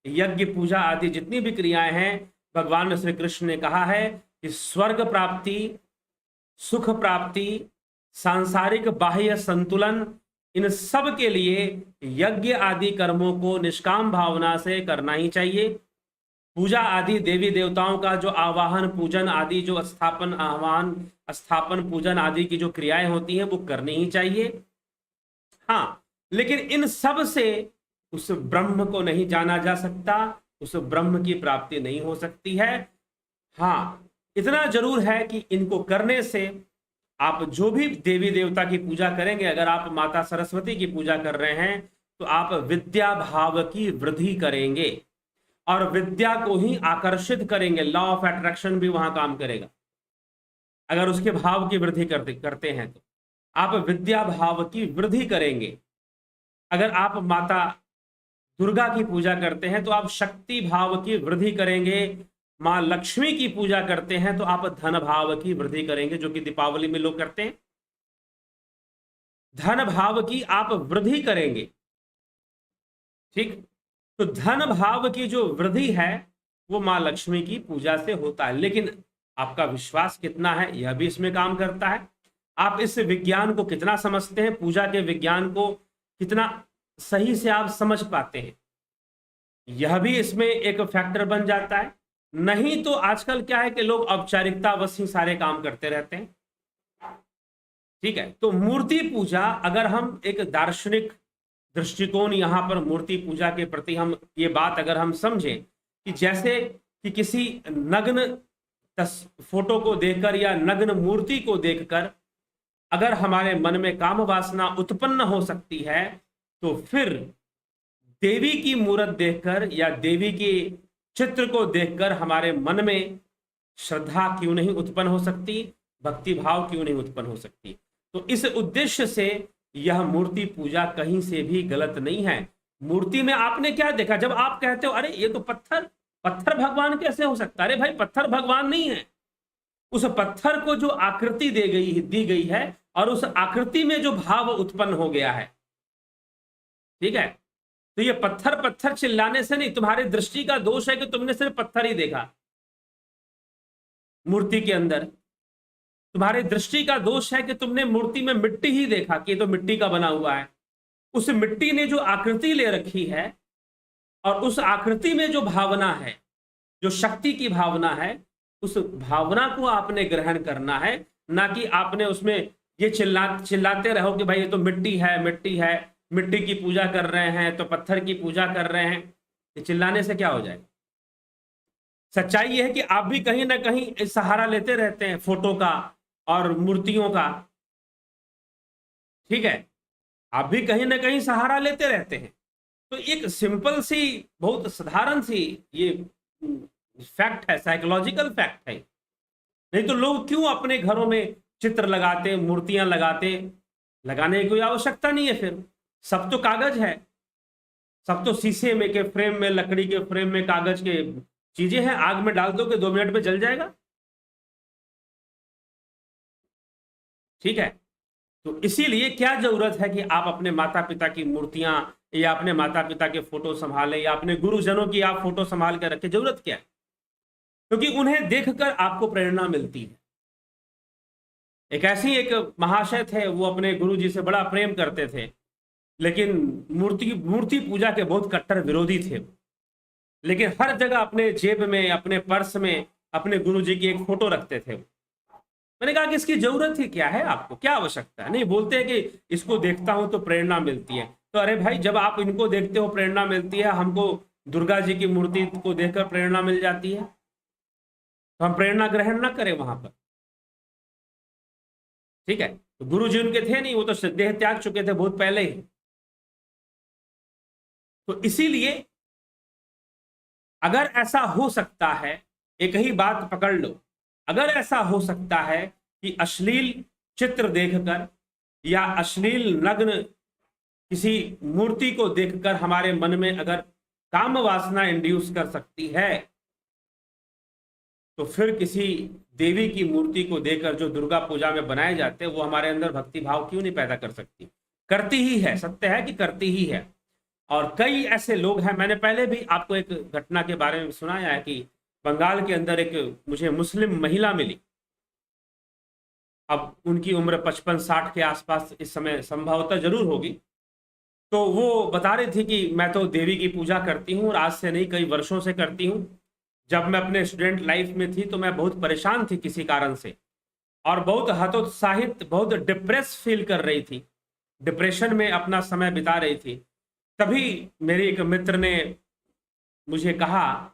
यज्ञ, पूजा आदि जितनी भी क्रियाएं हैं, भगवान श्री कृष्ण ने कहा है कि स्वर्ग प्राप्ति, सुख प्राप्ति, सांसारिक बाह्य संतुलन, इन सब के लिए यज्ञ आदि कर्मों को निष्काम भावना से करना ही चाहिए। पूजा आदि देवी देवताओं का जो आवाहन पूजन आदि जो स्थापन आह्वान स्थापन पूजन आदि की जो क्रियाएं होती हैं वो करनी ही चाहिए। हाँ, लेकिन इन सब से उस ब्रह्म को नहीं जाना जा सकता, उस ब्रह्म की प्राप्ति नहीं हो सकती है। हाँ, इतना जरूर है कि इनको करने से आप जो भी देवी देवता की पूजा करेंगे, अगर आप माता सरस्वती की पूजा कर रहे हैं तो आप विद्या भाव की वृद्धि करेंगे और विद्या को ही आकर्षित करेंगे। लॉ ऑफ अट्रैक्शन भी वहां काम करेगा अगर उसके भाव की वृद्धि करते हैं तो आप विद्या भाव की वृद्धि करेंगे। अगर आप माता दुर्गा की पूजा करते हैं तो आप शक्ति भाव की वृद्धि करेंगे। मां लक्ष्मी की पूजा करते हैं तो आप धन भाव की वृद्धि करेंगे, जो कि दीपावली में लोग करते हैं। धन भाव की आप वृद्धि करेंगे। ठीक, तो धन भाव की जो वृद्धि है वो मां लक्ष्मी की पूजा से होता है। लेकिन आपका विश्वास कितना है यह भी इसमें काम करता है। आप इस विज्ञान को कितना समझते हैं, पूजा के विज्ञान को कितना सही से आप समझ पाते हैं, यह भी इसमें एक फैक्टर बन जाता है। नहीं तो आजकल क्या है कि लोग औपचारिकतावश ही सारे काम करते रहते हैं। ठीक है, तो मूर्ति पूजा, अगर हम एक दार्शनिक दृष्टिकोण यहां पर मूर्ति पूजा के प्रति हम ये बात अगर हम समझें कि जैसे कि किसी नग्न फोटो को देखकर या नग्न मूर्ति को देखकर अगर हमारे मन में काम वासना उत्पन्न हो सकती है, तो फिर देवी की मूर्त देखकर या देवी के चित्र को देखकर हमारे मन में श्रद्धा क्यों नहीं उत्पन्न हो सकती, भक्ति भाव क्यों नहीं उत्पन्न हो सकती। तो इस उद्देश्य से यह मूर्ति पूजा कहीं से भी गलत नहीं है। मूर्ति में आपने क्या देखा, जब आप कहते हो अरे ये तो पत्थर भगवान कैसे हो सकता है, अरे भाई पत्थर भगवान नहीं है। उस पत्थर को जो आकृति दी गई है और उस आकृति में जो भाव उत्पन्न हो गया है, ठीक है, तो ये पत्थर चिल्लाने से नहीं, तुम्हारी दृष्टि का दोष है कि तुमने सिर्फ पत्थर ही देखा मूर्ति के अंदर। तुम्हारी दृष्टि का दोष है कि तुमने मूर्ति में मिट्टी ही देखा कि ये तो मिट्टी का बना हुआ है। उस मिट्टी ने जो आकृति ले रखी है और उस आकृति में जो भावना है, जो शक्ति की भावना है, उस भावना को आपने ग्रहण करना है, ना कि आपने उसमें ये चिल्लाते रहो कि भाई ये तो मिट्टी है, मिट्टी की पूजा कर रहे हैं तो पत्थर की पूजा कर रहे हैं। ये चिल्लाने से क्या हो जाएगा। सच्चाई ये है कि आप भी कहीं ना कहीं सहारा लेते रहते हैं फोटो का और मूर्तियों का। ठीक है, आप भी कहीं ना कहीं सहारा लेते रहते हैं। तो एक सिंपल सी बहुत साधारण सी ये फैक्ट है, साइकोलॉजिकल फैक्ट है। नहीं तो लोग क्यों अपने घरों में चित्र लगाते, मूर्तियां लगाने की कोई आवश्यकता नहीं है। फिर सब तो कागज है, सब तो शीशे में के फ्रेम में, लकड़ी के फ्रेम में कागज के चीजें हैं। आग में डाल दो कि 2 मिनट में जल जाएगा। ठीक है, तो इसीलिए क्या जरूरत है कि आप अपने माता पिता की मूर्तियां या अपने माता पिता के फोटो संभालें या अपने गुरुजनों की आप फोटो संभाल कर रखें। जरूरत क्या है, क्योंकि उन्हें देखकर आपको प्रेरणा मिलती है। एक ऐसी एक महाशय थे, वो अपने गुरुजी से बड़ा प्रेम करते थे, लेकिन मूर्ति पूजा के बहुत कट्टर विरोधी थे। लेकिन हर जगह अपने जेब में, अपने पर्स में अपने गुरुजी की एक फोटो रखते थे। मैंने कहा कि इसकी जरूरत ही क्या है, आपको क्या आवश्यकता है। नहीं, बोलते हैं कि इसको देखता हूं तो प्रेरणा मिलती है। तो अरे भाई, जब आप इनको देखते हो प्रेरणा मिलती है, हमको दुर्गा जी की मूर्ति को देखकर प्रेरणा मिल जाती है, तो हम प्रेरणा ग्रहण ना करें वहां पर। ठीक है, तो गुरु जी उनके थे नहीं, वो तो देह त्याग चुके थे बहुत पहले ही। तो इसीलिए अगर ऐसा हो सकता है, एक ही बात पकड़ लो, अगर ऐसा हो सकता है कि अश्लील चित्र देखकर या अश्लील नग्न किसी मूर्ति को देखकर हमारे मन में अगर काम वासना इंड्यूस कर सकती है, तो फिर किसी देवी की मूर्ति को देखकर जो दुर्गा पूजा में बनाए जाते हैं, वो हमारे अंदर भक्ति भाव क्यों नहीं पैदा कर सकती। करती ही है, सत्य है कि करती ही है। और कई ऐसे लोग हैं, मैंने पहले भी आपको एक घटना के बारे में सुनाया है कि बंगाल के अंदर एक मुझे मुस्लिम महिला मिली। अब उनकी उम्र 55-60 के आसपास इस समय संभवतः जरूर होगी। तो वो बता रही थी कि मैं तो देवी की पूजा करती हूँ और आज से नहीं, कई वर्षों से करती हूँ, जब मैं अपने स्टूडेंट लाइफ में थी तो मैं बहुत परेशान थी किसी कारण से, और बहुत हतोत्साहित, बहुत डिप्रेस फील कर रही थी, डिप्रेशन में अपना समय बिता रही थी। तभी मेरे एक मित्र ने मुझे कहा,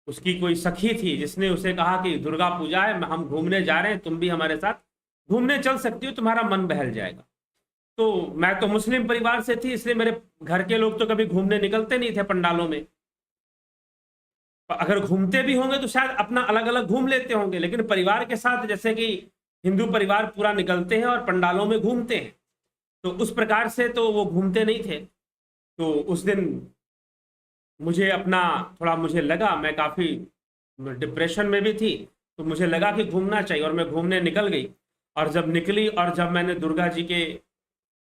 उसकी कोई सखी थी जिसने उसे कहा कि दुर्गा पूजा है, हम घूमने जा रहे हैं, तुम भी हमारे साथ घूमने चल सकती हो, तुम्हारा मन बहल जाएगा। तो मैं तो मुस्लिम परिवार से थी, इसलिए मेरे घर के लोग तो कभी घूमने निकलते नहीं थे पंडालों में। अगर घूमते भी होंगे तो शायद अपना अलग अलग घूम लेते होंगे, लेकिन परिवार के साथ, जैसे कि हिंदू परिवार पूरा निकलते हैं और पंडालों में घूमते हैं, तो उस प्रकार से तो वो घूमते नहीं थे। तो उस दिन मुझे अपना थोड़ा, मुझे लगा, मैं काफ़ी डिप्रेशन में भी थी, तो मुझे लगा कि घूमना चाहिए, और मैं घूमने निकल गई। और जब निकली और जब मैंने दुर्गा जी के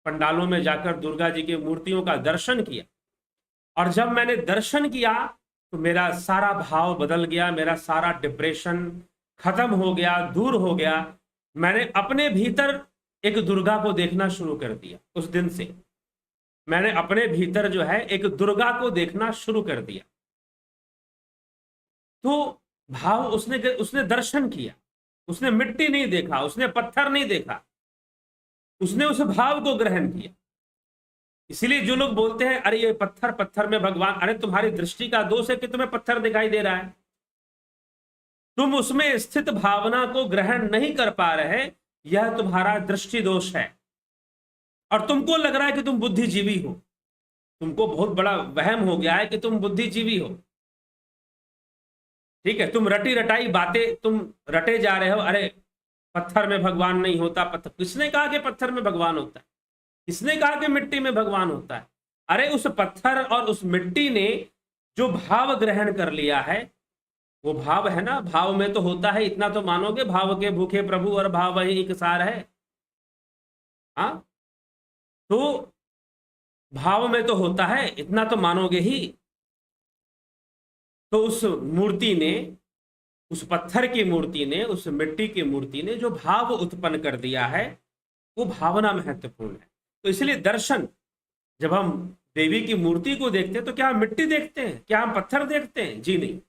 पंडालों में जाकर दुर्गा जी की मूर्तियों का दर्शन किया, और जब मैंने दर्शन किया तो मेरा सारा भाव बदल गया, मेरा सारा डिप्रेशन खत्म हो गया, दूर हो गया। मैंने अपने भीतर एक दुर्गा को देखना शुरू कर दिया। उस दिन से मैंने अपने भीतर जो है एक दुर्गा को देखना शुरू कर दिया। तो भाव उसने उसने दर्शन किया, उसने मिट्टी नहीं देखा, उसने पत्थर नहीं देखा, उसने उस भाव को ग्रहण किया। इसलिए जो लोग बोलते हैं अरे ये पत्थर, पत्थर में भगवान, अरे तुम्हारी दृष्टि का दोष है कि तुम्हें पत्थर दिखाई दे रहा है, तुम उसमें स्थित भावना को ग्रहण नहीं कर पा रहे, यह तुम्हारा दृष्टि दोष है। और तुमको लग रहा है कि तुम बुद्धिजीवी हो, तुमको बहुत बड़ा वहम हो गया है कि तुम बुद्धिजीवी हो। ठीक है, तुम रटी रटाई बातें तुम रटे जा रहे हो, अरे पत्थर में भगवान नहीं होता, पत्थर, किसने कहा कि पत्थर में भगवान होता है? किसने कहा कि मिट्टी में भगवान होता है? अरे उस पत्थर और उस मिट्टी ने जो भाव ग्रहण कर लिया है, वो भाव है ना, भाव में तो होता है, इतना तो मानोगे, भाव के भूखे प्रभु और भाव वही एक सार है। हाँ, तो भाव में तो होता है, इतना तो मानोगे ही। तो उस मूर्ति ने, उस पत्थर की मूर्ति ने, उस मिट्टी की मूर्ति ने जो भाव उत्पन्न कर दिया है, वो भावना महत्वपूर्ण है। तो इसलिए दर्शन, जब हम देवी की मूर्ति को देखते हैं तो क्या हम मिट्टी देखते हैं, क्या हम पत्थर देखते हैं? जी नहीं।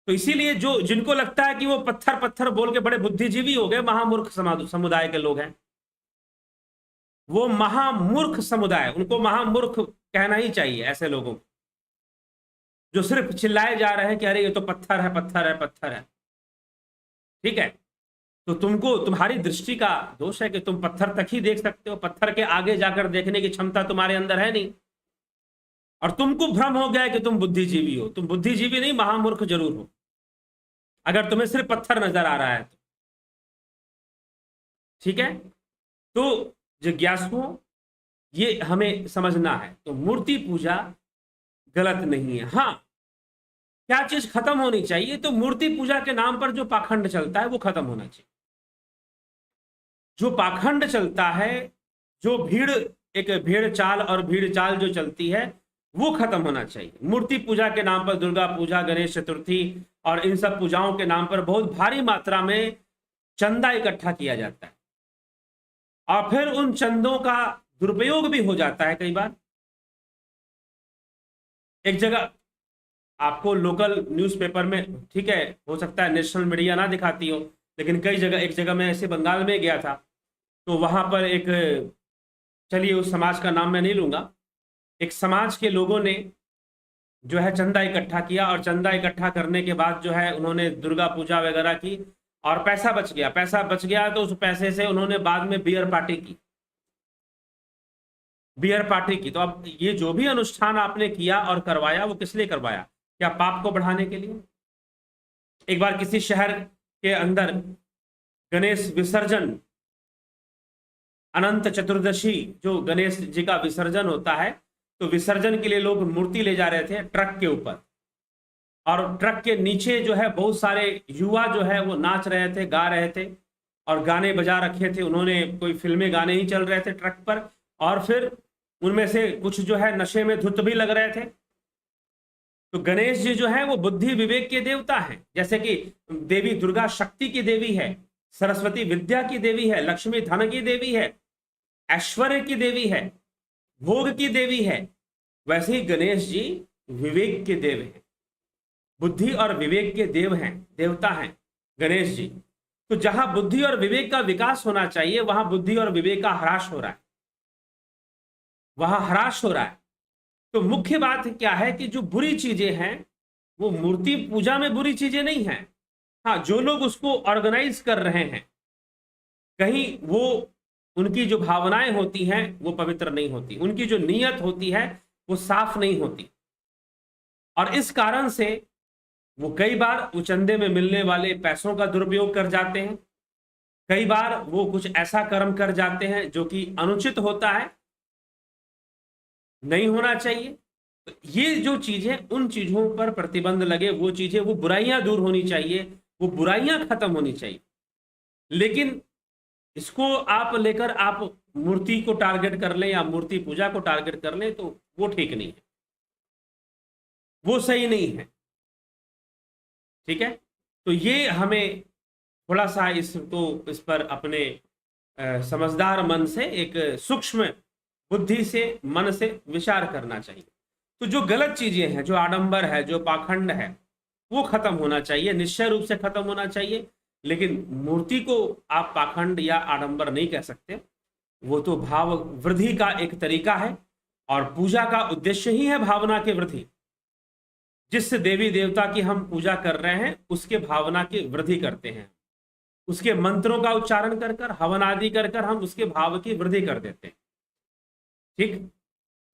तो इसीलिए जो जिनको लगता है कि वो पत्थर पत्थर बोल के बड़े बुद्धिजीवी हो गए, महामूर्ख समुदाय के लोग हैं, वो महामूर्ख समुदाय, उनको महामूर्ख कहना ही चाहिए ऐसे लोगों को, जो सिर्फ चिल्लाए जा रहे हैं कि अरे ये तो पत्थर है, पत्थर है, पत्थर है। ठीक है, तो तुमको, तुम्हारी दृष्टि का दोष है कि तुम पत्थर तक ही देख सकते हो, पत्थर के आगे जाकर देखने की क्षमता तुम्हारे अंदर है नहीं। और तुमको भ्रम हो गया है कि तुम बुद्धिजीवी हो। तुम बुद्धिजीवी नहीं, महामूर्ख जरूर हो, अगर तुम्हें सिर्फ पत्थर नजर आ रहा है तो। ठीक है, तो जिज्ञासुओं, ये हमें समझना है। तो मूर्ति पूजा गलत नहीं है। हाँ, क्या चीज खत्म होनी चाहिए? तो मूर्ति पूजा के नाम पर जो पाखंड चलता है वो खत्म होना चाहिए। जो पाखंड चलता है, जो भीड़, एक भीड़ चाल और भीड़ चाल जो चलती है, वो खत्म होना चाहिए। मूर्ति पूजा के नाम पर दुर्गा पूजा, गणेश चतुर्थी और इन सब पूजाओं के नाम पर बहुत भारी मात्रा में चंदा इकट्ठा किया जाता है, और फिर उन चंदों का दुरुपयोग भी हो जाता है कई बार। एक जगह आपको लोकल न्यूज़पेपर में, ठीक है, हो सकता है नेशनल मीडिया ना दिखाती हो, लेकिन कई जगह, एक जगह मैं ऐसे बंगाल में गया था, तो वहां पर एक, चलिए उस समाज का नाम मैं नहीं लूंगा, एक समाज के लोगों ने जो है चंदा इकट्ठा किया, और चंदा इकट्ठा करने के बाद जो है उन्होंने दुर्गा पूजा वगैरह की, और पैसा बच गया। पैसा बच गया तो उस पैसे से उन्होंने बाद में बियर पार्टी की, बियर पार्टी की। तो अब ये जो भी अनुष्ठान आपने किया और करवाया, वो किस लिए करवाया? क्या पाप को बढ़ाने के लिए? एक बार किसी शहर के अंदर गणेश विसर्जन, अनंत चतुर्दशी जो गणेश जी का विसर्जन होता है, तो विसर्जन के लिए लोग मूर्ति ले जा रहे थे ट्रक के ऊपर, और ट्रक के नीचे जो है बहुत सारे युवा जो है वो नाच रहे थे, गा रहे थे, और गाने बजा रखे थे उन्होंने, कोई फिल्मी गाने ही चल रहे थे ट्रक पर, और फिर उनमें से कुछ जो है नशे में धुत भी लग रहे थे। तो गणेश जी जो है वो बुद्धि विवेक के देवता हैं, जैसे कि देवी दुर्गा शक्ति की देवी है, सरस्वती विद्या की देवी है, लक्ष्मी धन की देवी है, ऐश्वर्य की देवी है, भोग की देवी है, वैसे ही गणेश जी विवेक के देव हैं। बुद्धि और विवेक के देव हैं, देवता हैं गणेश जी। तो जहां बुद्धि और विवेक का विकास होना चाहिए वहां बुद्धि और विवेक का ह्रास हो रहा है, वहां ह्रास हो रहा है। तो मुख्य बात क्या है कि जो बुरी चीजें हैं वो मूर्ति पूजा में बुरी चीजें नहीं हैं। हाँ, जो लोग उसको ऑर्गेनाइज कर रहे हैं, कहीं वो उनकी जो भावनाएं होती हैं वो पवित्र नहीं होती, उनकी जो नीयत होती है वो साफ नहीं होती, और इस कारण से वो कई बार चंदे में मिलने वाले पैसों का दुरुपयोग कर जाते हैं, कई बार वो कुछ ऐसा कर्म कर जाते हैं जो कि अनुचित होता है, नहीं होना चाहिए। तो ये जो चीजें, उन चीजों पर प्रतिबंध लगे, वो चीजें, वो बुराइयां दूर होनी चाहिए, वो बुराइयां खत्म होनी चाहिए। लेकिन इसको आप लेकर आप मूर्ति को टारगेट कर लें या मूर्ति पूजा को टारगेट कर लें तो वो ठीक नहीं है, वो सही नहीं है। ठीक है, तो ये हमें थोड़ा सा इस पर अपने समझदार मन से, एक सूक्ष्म बुद्धि से, मन से विचार करना चाहिए। तो जो गलत चीजें हैं, जो आडंबर है, जो पाखंड है, वो खत्म होना चाहिए, निश्चय रूप से खत्म होना चाहिए। लेकिन मूर्ति को आप पाखंड या आडंबर नहीं कह सकते, वो तो भाव वृद्धि का एक तरीका है, और पूजा का उद्देश्य ही है भावना की वृद्धि। जिस देवी देवता की हम पूजा कर रहे हैं उसके भावना की वृद्धि करते हैं, उसके मंत्रों का उच्चारण कर कर, हवन आदि कर कर हम उसके भाव की वृद्धि कर देते हैं। ठीक,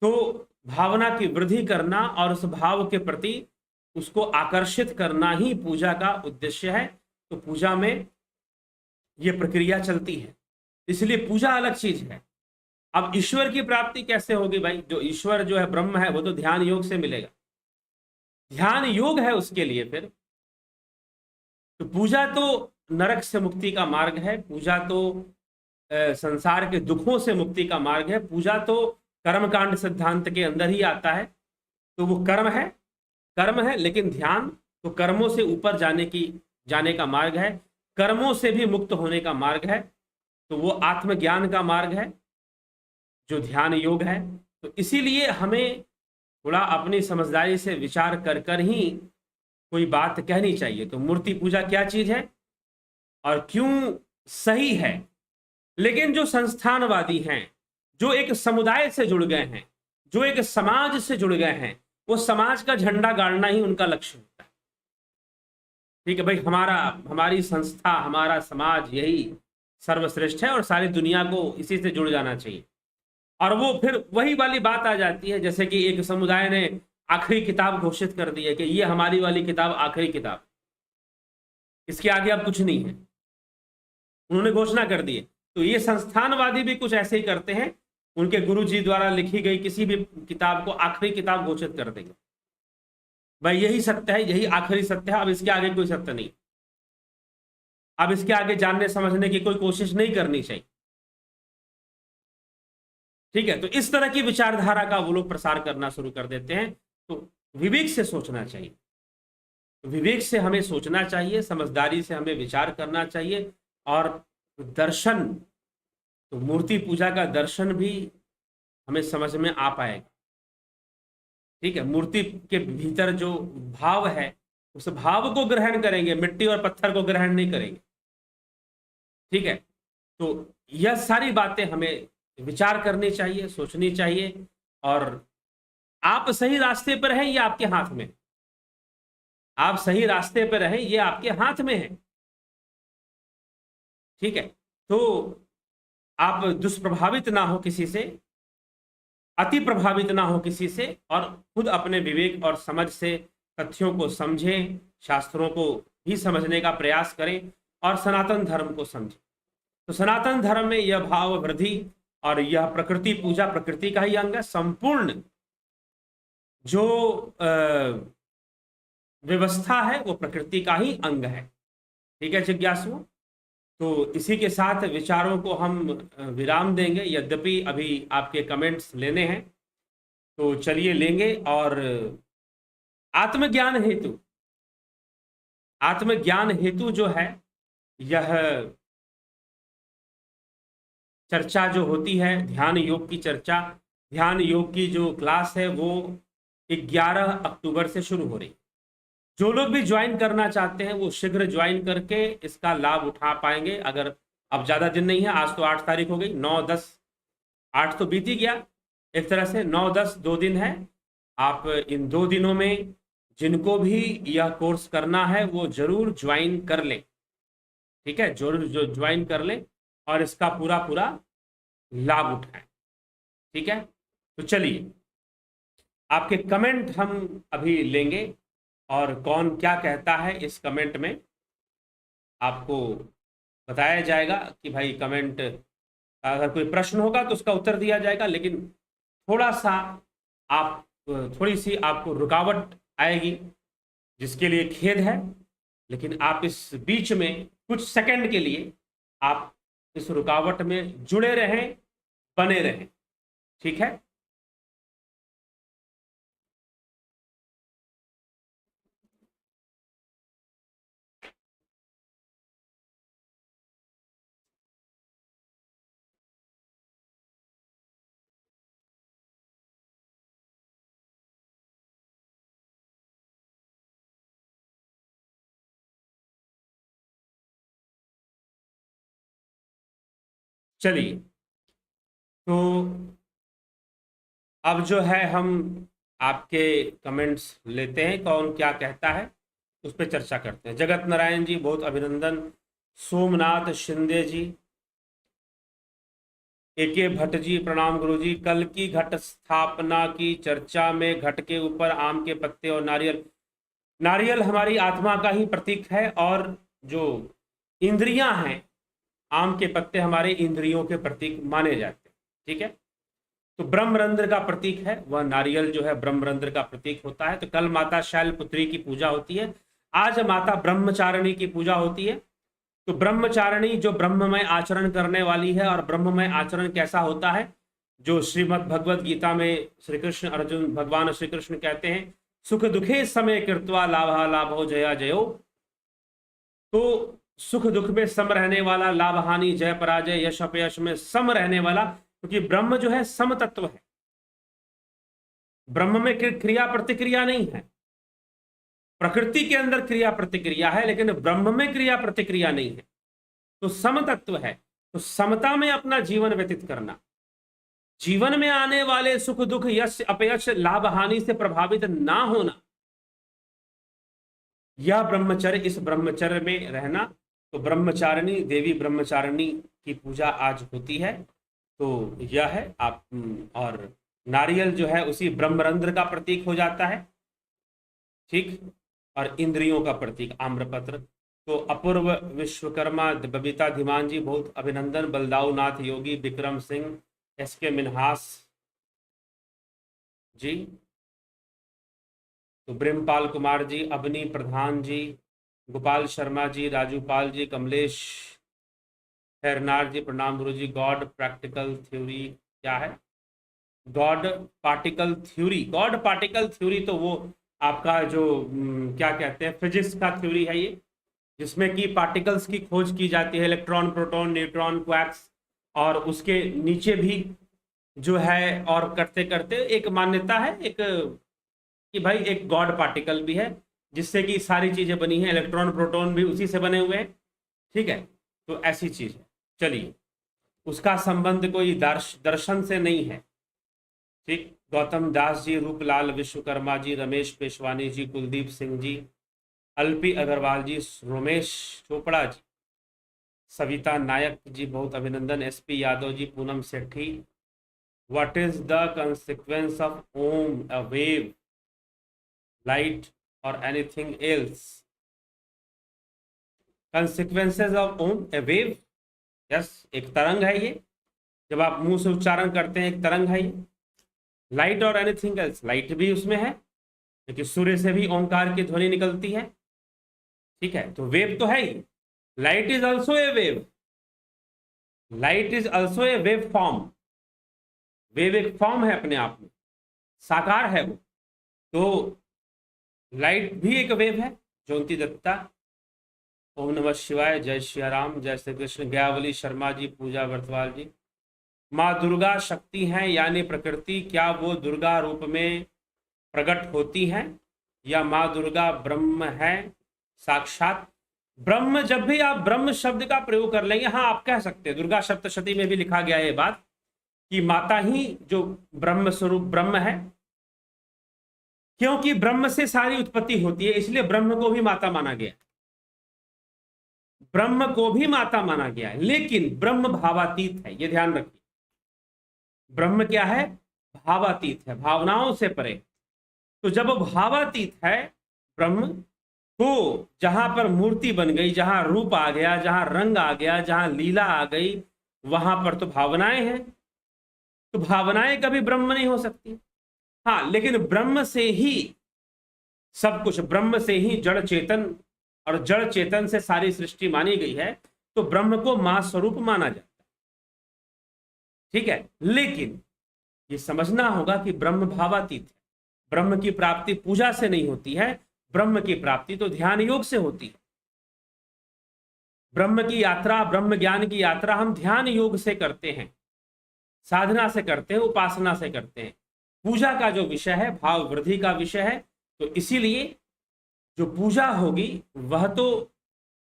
तो भावना की वृद्धि करना और उस भाव के प्रति उसको आकर्षित करना ही पूजा का उद्देश्य है। तो पूजा में यह प्रक्रिया चलती है, इसलिए पूजा अलग चीज है। अब ईश्वर की प्राप्ति कैसे होगी भाई? जो ईश्वर जो है, ब्रह्म है, वो तो ध्यान योग से मिलेगा, ध्यान योग है उसके लिए। फिर तो पूजा तो नरक से मुक्ति का मार्ग है, पूजा तो संसार के दुखों से मुक्ति का मार्ग है, पूजा तो कर्मकांड सिद्धांत के अंदर ही आता है। तो वो कर्म है, कर्म है, लेकिन ध्यान तो कर्मों से ऊपर जाने का मार्ग है, कर्मों से भी मुक्त होने का मार्ग है। तो वो आत्मज्ञान का मार्ग है जो ध्यान योग है। तो इसीलिए हमें थोड़ा अपनी समझदारी से विचार कर कर ही कोई बात कहनी चाहिए। तो मूर्ति पूजा क्या चीज है और क्यों सही है? लेकिन जो संस्थानवादी हैं, जो एक समुदाय से जुड़ गए हैं, जो एक समाज से जुड़ गए हैं, वो समाज का झंडा गाड़ना ही उनका लक्ष्य होता है। ठीक है भाई, हमारी संस्था, हमारा समाज यही सर्वश्रेष्ठ है और सारी दुनिया को इसी से जुड़ जाना चाहिए। और वो फिर वही वाली बात आ जाती है, जैसे कि एक समुदाय ने आखिरी किताब घोषित कर दी है कि ये हमारी वाली किताब आखिरी किताब, इसके आगे अब कुछ नहीं है, उन्होंने घोषणा कर दी है। तो ये संस्थानवादी भी कुछ ऐसे ही करते हैं, उनके गुरु जी द्वारा लिखी गई किसी भी किताब को आखिरी किताब घोषित कर देंगे, भाई यही सत्य है, यही आखिरी सत्य है, अब इसके आगे कोई सत्य नहीं, अब इसके आगे जानने समझने की कोई कोशिश नहीं करनी चाहिए। ठीक है, तो इस तरह की विचारधारा का वो लोग प्रसार करना शुरू कर देते हैं। तो विवेक से सोचना चाहिए, विवेक से हमें सोचना चाहिए, समझदारी से हमें विचार करना चाहिए। और दर्शन, तो मूर्ति पूजा का दर्शन भी हमें समझ में आ पाएगा। ठीक है, मूर्ति के भीतर जो भाव है उस भाव को ग्रहण करेंगे, मिट्टी और पत्थर को ग्रहण नहीं करेंगे। ठीक है, तो यह सारी बातें हमें विचार करनी चाहिए, सोचनी चाहिए। और आप सही रास्ते पर हैं, ये आपके हाथ में, आप सही रास्ते पर रहें, ये आपके हाथ में है। ठीक है, तो आप दुष्प्रभावित ना हो किसी से, अति प्रभावित ना हो किसी से, और खुद अपने विवेक और समझ से तथ्यों को समझें, शास्त्रों को भी समझने का प्रयास करें और सनातन धर्म को समझें। तो सनातन धर्म में यह भाव वृद्धि और यह प्रकृति पूजा प्रकृति का ही अंग है। संपूर्ण जो व्यवस्था है वो प्रकृति का ही अंग है। ठीक है जिज्ञासुओं, तो इसी के साथ विचारों को हम विराम देंगे, यद्यपि अभी आपके कमेंट्स लेने हैं, तो चलिए लेंगे। और आत्मज्ञान हेतु जो है, यह चर्चा जो होती है ध्यान योग की चर्चा, ध्यान योग की जो क्लास है वो 11 अक्टूबर से शुरू हो रही, जो लोग भी ज्वाइन करना चाहते हैं वो शीघ्र ज्वाइन करके इसका लाभ उठा पाएंगे। अगर अब ज़्यादा दिन नहीं है, आज तो 8 तारीख हो गई, 9-10, 8 तो बीत ही गया एक तरह से, 9-10 2 दिन है। आप इन 2 दिनों में जिनको भी यह कोर्स करना है वो जरूर ज्वाइन कर लें, ठीक है, जरूर जो ज्वाइन कर लें और इसका पूरा पूरा लाभ उठाएं, ठीक है। तो चलिए आपके कमेंट हम अभी लेंगे और कौन क्या कहता है इस कमेंट में आपको बताया जाएगा कि भाई कमेंट, अगर कोई प्रश्न होगा तो उसका उत्तर दिया जाएगा, लेकिन थोड़ा सा आप थोड़ी सी आपको रुकावट आएगी जिसके लिए खेद है, लेकिन आप इस बीच में कुछ सेकंड के लिए आप इस रुकावट में जुड़े रहें, बने रहें, ठीक है। चलिए तो अब जो है हम आपके कमेंट्स लेते हैं, कौन क्या कहता है उस पर चर्चा करते हैं। जगत नारायण जी बहुत अभिनंदन, सोमनाथ शिंदे जी, एके भट्ट जी प्रणाम गुरु जी। कल की घट स्थापना की चर्चा में घट के ऊपर आम के पत्ते और नारियल, नारियल हमारी आत्मा का ही प्रतीक है और जो इंद्रियां हैं, आम के पत्ते हमारे इंद्रियों के प्रतीक माने जाते हैं, ठीक है। तो ब्रह्मरंध्र का प्रतीक है वह नारियल जो है, ब्रह्मरंध्र का प्रतीक होता है। तो कल माता शैलपुत्री की पूजा होती है, आज माता ब्रह्मचारिणी की पूजा होती है। तो ब्रह्मचारिणी जो ब्रह्ममय आचरण करने वाली है, और ब्रह्ममय आचरण कैसा होता है, जो श्रीमद् भगवद गीता में श्री कृष्ण अर्जुन, भगवान श्री कृष्ण कहते हैं सुख दुखे समय कृत्वा लाभा लाभो जया जयो। तो सुख दुख में सम रहने वाला, लाभ हानि जय पराजय यश अपयश में सम रहने वाला, क्योंकि ब्रह्म जो है सम तत्व है, ब्रह्म में क्रिया प्रतिक्रिया नहीं है। प्रकृति के अंदर क्रिया प्रतिक्रिया है लेकिन ब्रह्म में क्रिया प्रतिक्रिया नहीं है, तो सम तत्व है। तो समता में अपना जीवन व्यतीत करना, जीवन में आने वाले सुख दुख यश अपयश लाभ हानि से प्रभावित ना होना, यह ब्रह्मचर्य, इस ब्रह्मचर्य में रहना। तो ब्रह्मचारिणी देवी ब्रह्मचारिणी की पूजा आज होती है। तो यह है आप, और नारियल जो है उसी ब्रह्मरंध्र का प्रतीक हो जाता है, ठीक, और इंद्रियों का प्रतीक आम्रपत्र। तो अपूर्व विश्वकर्मा, बबीता धीमान जी बहुत अभिनंदन, बलदाऊ नाथ योगी, विक्रम सिंह, एसके मिनहास जी, तो ब्रह्मपाल कुमार जी, अवनी प्रधान जी, गोपाल शर्मा जी, राजू पाल जी, कमलेश खैरनार जी प्रणाम गुरु जी। गॉड प्रैक्टिकल थ्योरी क्या है? God particle theory, God particle theory तो वो आपका जो क्या कहते हैं फिजिक्स का थ्योरी है ये, जिसमें कि पार्टिकल्स की खोज की जाती है, इलेक्ट्रॉन प्रोटॉन न्यूट्रॉन क्वार्क्स, और उसके नीचे भी जो है, और करते करते एक मान्यता है एक कि भाई एक गॉड पार्टिकल भी है जिससे कि सारी चीजें बनी हैं, इलेक्ट्रॉन प्रोटॉन भी उसी से बने हुए हैं, ठीक है। तो ऐसी चीज है। चलिए, उसका संबंध कोई दर्शन से नहीं है, ठीक। गौतम दास जी, रूपलाल विश्वकर्मा जी, रमेश पेशवानी जी, कुलदीप सिंह जी, अल्पी अग्रवाल जी, रोमेश चोपड़ा जी, सविता नायक जी बहुत अभिनंदन, SP Yadav ji, Poonam Sethi. What is the consequence of Om, a wave, light और anything else? Consequences of Om, a wave, yes, एक तरंग है ये, जब आप मुंह से उच्चारण करते हैं एक तरंग है ये। लाइट और एनीथिंग एल्स, लाइट भी उसमें है क्योंकि सूर्य से भी ओंकार की ध्वनि निकलती है, ठीक है। तो वेव तो है ही, light is also a wave, light is also a wave form, wave एक फॉर्म है अपने आप में, साकार है वो। तो लाइट भी एक वेव है। ज्योति दत्ता, ओम नमः शिवाय, जय श्री राम, जय श्री कृष्ण। गयावली शर्मा जी, पूजा वर्तवाल जी, माँ दुर्गा शक्ति हैं यानी प्रकृति, क्या वो दुर्गा रूप में प्रकट होती हैं? या माँ दुर्गा ब्रह्म है साक्षात। ब्रह्म, जब भी आप ब्रह्म शब्द का प्रयोग कर लेंगे, हाँ आप कह सकते हैं, दुर्गा सप्तशती में भी लिखा गया है ये बात कि माता ही जो ब्रह्म स्वरूप ब्रह्म है, क्योंकि ब्रह्म से सारी उत्पत्ति होती है, इसलिए ब्रह्म को भी माता माना गया, ब्रह्म को भी माता माना गया है। लेकिन ब्रह्म भावातीत है, ये ध्यान रखिए। ब्रह्म क्या है? भावातीत है, भावनाओं से परे। तो जब भावातीत है ब्रह्म, तो जहां पर मूर्ति बन गई, जहां रूप आ गया, जहां रंग आ गया, जहां लीला आ गई, वहां पर तो भावनाएं हैं। तो भावनाएं कभी ब्रह्म नहीं हो सकती। हाँ, लेकिन ब्रह्म से ही सब कुछ, ब्रह्म से ही जड़ चेतन, और जड़ चेतन से सारी सृष्टि मानी गई है, तो ब्रह्म को मां स्वरूप माना जाता है। ठीक है, लेकिन ये समझना होगा कि ब्रह्म भावातीत है। ब्रह्म की प्राप्ति पूजा से नहीं होती है, ब्रह्म की प्राप्ति तो ध्यान योग से होती है। ब्रह्म की यात्रा, ब्रह्म ज्ञान की यात्रा हम ध्यान योग से करते हैं, साधना से करते हैं, उपासना से करते हैं। पूजा का जो विषय है भाव वृद्धि का विषय है, तो इसीलिए जो पूजा होगी वह तो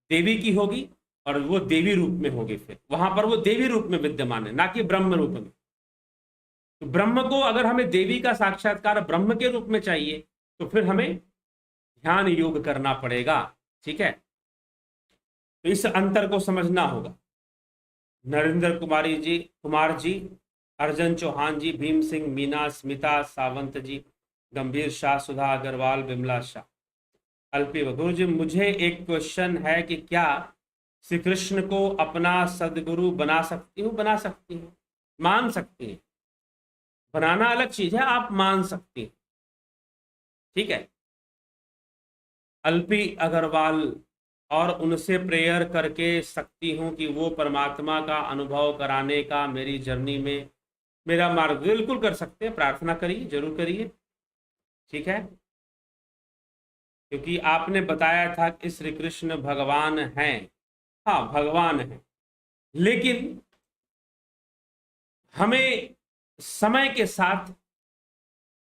देवी की होगी, और वो देवी रूप में होगी, फिर वहां पर वो देवी रूप में विद्यमान है, ना कि ब्रह्म रूप में। तो ब्रह्म को, अगर हमें देवी का साक्षात्कार ब्रह्म के रूप में चाहिए, तो फिर हमें ध्यान योग करना पड़ेगा। ठीक है, तो इस अंतर को समझना होगा। नरेंद्र कुमार जी, अर्जन चौहान जी, भीम सिंह मीना, स्मिता सावंत जी, गंभीर शाह, सुधा अग्रवाल, बिमला शाह, अल्पी गुरु जी, मुझे एक क्वेश्चन है कि क्या श्री कृष्ण को अपना सदगुरु बना सकती हूँ? बना सकती हूँ, मान सकती हैं। बनाना अलग चीज है, आप मान सकती हैं। ठीक है, अल्पी अग्रवाल, और उनसे प्रेयर करके सकती हूँ कि वो परमात्मा का अनुभव कराने का मेरी जर्नी में मेरा मार्ग। बिल्कुल कर सकते हैं, प्रार्थना करिए, जरूर करिए। ठीक है, क्योंकि आपने बताया था कि श्री कृष्ण भगवान हैं। हाँ, भगवान हैं, लेकिन हमें समय के साथ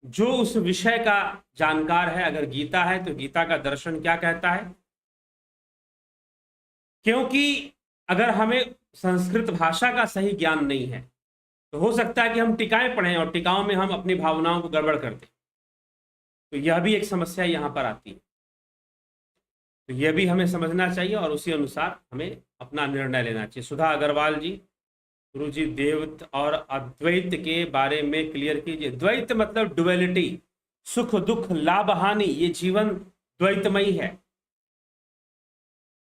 जो उस विषय का जानकार है, अगर गीता है तो गीता का दर्शन क्या कहता है, क्योंकि अगर हमें संस्कृत भाषा का सही ज्ञान नहीं है, तो हो सकता है कि हम टिकाएं पढ़ें और टिकाओं में हम अपनी भावनाओं को गड़बड़ कर दें। तो यह भी एक समस्या यहां पर आती है। तो यह भी हमें समझना चाहिए और उसी अनुसार हमें अपना निर्णय लेना चाहिए। सुधा अग्रवाल जी, गुरु जी द्वैत और अद्वैत के बारे में क्लियर कीजिए। द्वैत मतलब डुअलिटी, सुख दुख लाभ हानि, ये जीवन द्वैतमयी है।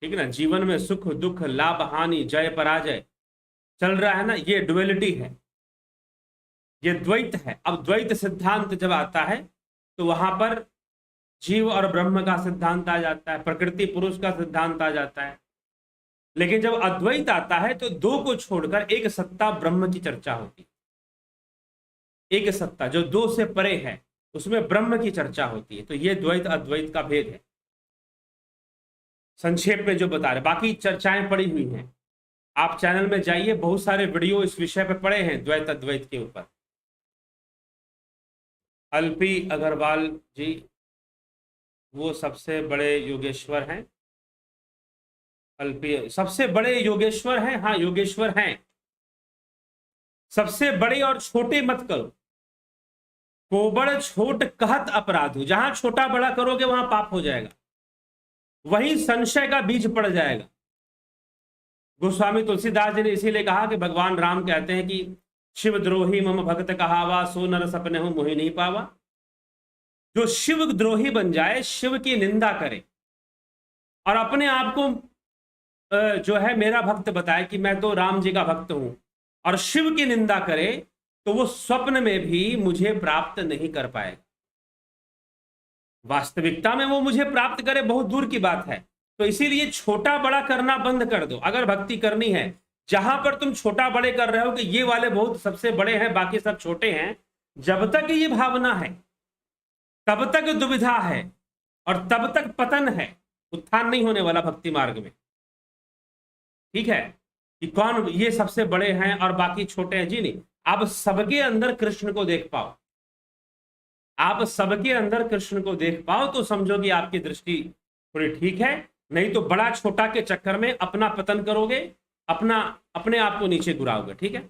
ठीक है ना, जीवन में सुख दुख लाभ हानि जय पराजय चल रहा है ना, ये डुअलिटी है, ये द्वैत है। अब द्वैत सिद्धांत जब आता है तो वहां पर जीव और ब्रह्म का सिद्धांत आ जाता है, प्रकृति पुरुष का सिद्धांत आ जाता है। लेकिन जब अद्वैत आता है तो दो को छोड़कर एक सत्ता ब्रह्म की चर्चा होती है। एक सत्ता जो दो से परे है, उसमें ब्रह्म की चर्चा होती है। तो ये द्वैत अद्वैत का भेद है, संक्षेप में जो बता रहे। बाकी चर्चाएं पड़ी हुई हैं, आप चैनल में जाइए, बहुत सारे वीडियो इस विषय पर पड़े हैं द्वैत अद्वैत के ऊपर। अल्पी अग्रवाल जी, वो सबसे बड़े योगेश्वर हैं। अल्पी सबसे बड़े योगेश्वर हैं, हाँ योगेश्वर हैं। सबसे बड़े और छोटे मत करो, कोबड़ छोट कहत अपराधु। जहां छोटा बड़ा करोगे वहां पाप हो जाएगा, वहीं संशय का बीज पड़ जाएगा। गोस्वामी तुलसीदास जी ने इसीलिए कहा कि भगवान राम कहते हैं कि शिव द्रोही मम भक्त कहावा, सो नर सपने हो मोहि नहीं पावा। जो शिव द्रोही बन जाए, शिव की निंदा करे और अपने आप को जो है मेरा भक्त बताए कि मैं तो राम जी का भक्त हूं, और शिव की निंदा करे, तो वो स्वप्न में भी मुझे प्राप्त नहीं कर पाएगा। वास्तविकता में वो मुझे प्राप्त करे बहुत दूर की बात है। तो इसीलिए छोटा बड़ा करना बंद कर दो। अगर भक्ति करनी है, जहां पर तुम छोटा बड़े कर रहे हो कि ये वाले बहुत सबसे बड़े हैं बाकी सब छोटे हैं, जब तक ये भावना है तब तक दुविधा है और तब तक पतन है, उत्थान नहीं होने वाला भक्ति मार्ग में। ठीक है, कि कौन ये सबसे बड़े हैं और बाकी छोटे हैं, जी नहीं। अब सबके अंदर कृष्ण को देख पाओ, आप सबके अंदर कृष्ण को देख पाओ तो समझो कि आपकी दृष्टि थोड़ी ठीक है, नहीं तो बड़ा छोटा के चक्कर में अपना पतन करोगे, अपने आप को नीचे गिराओगे। ठीक है,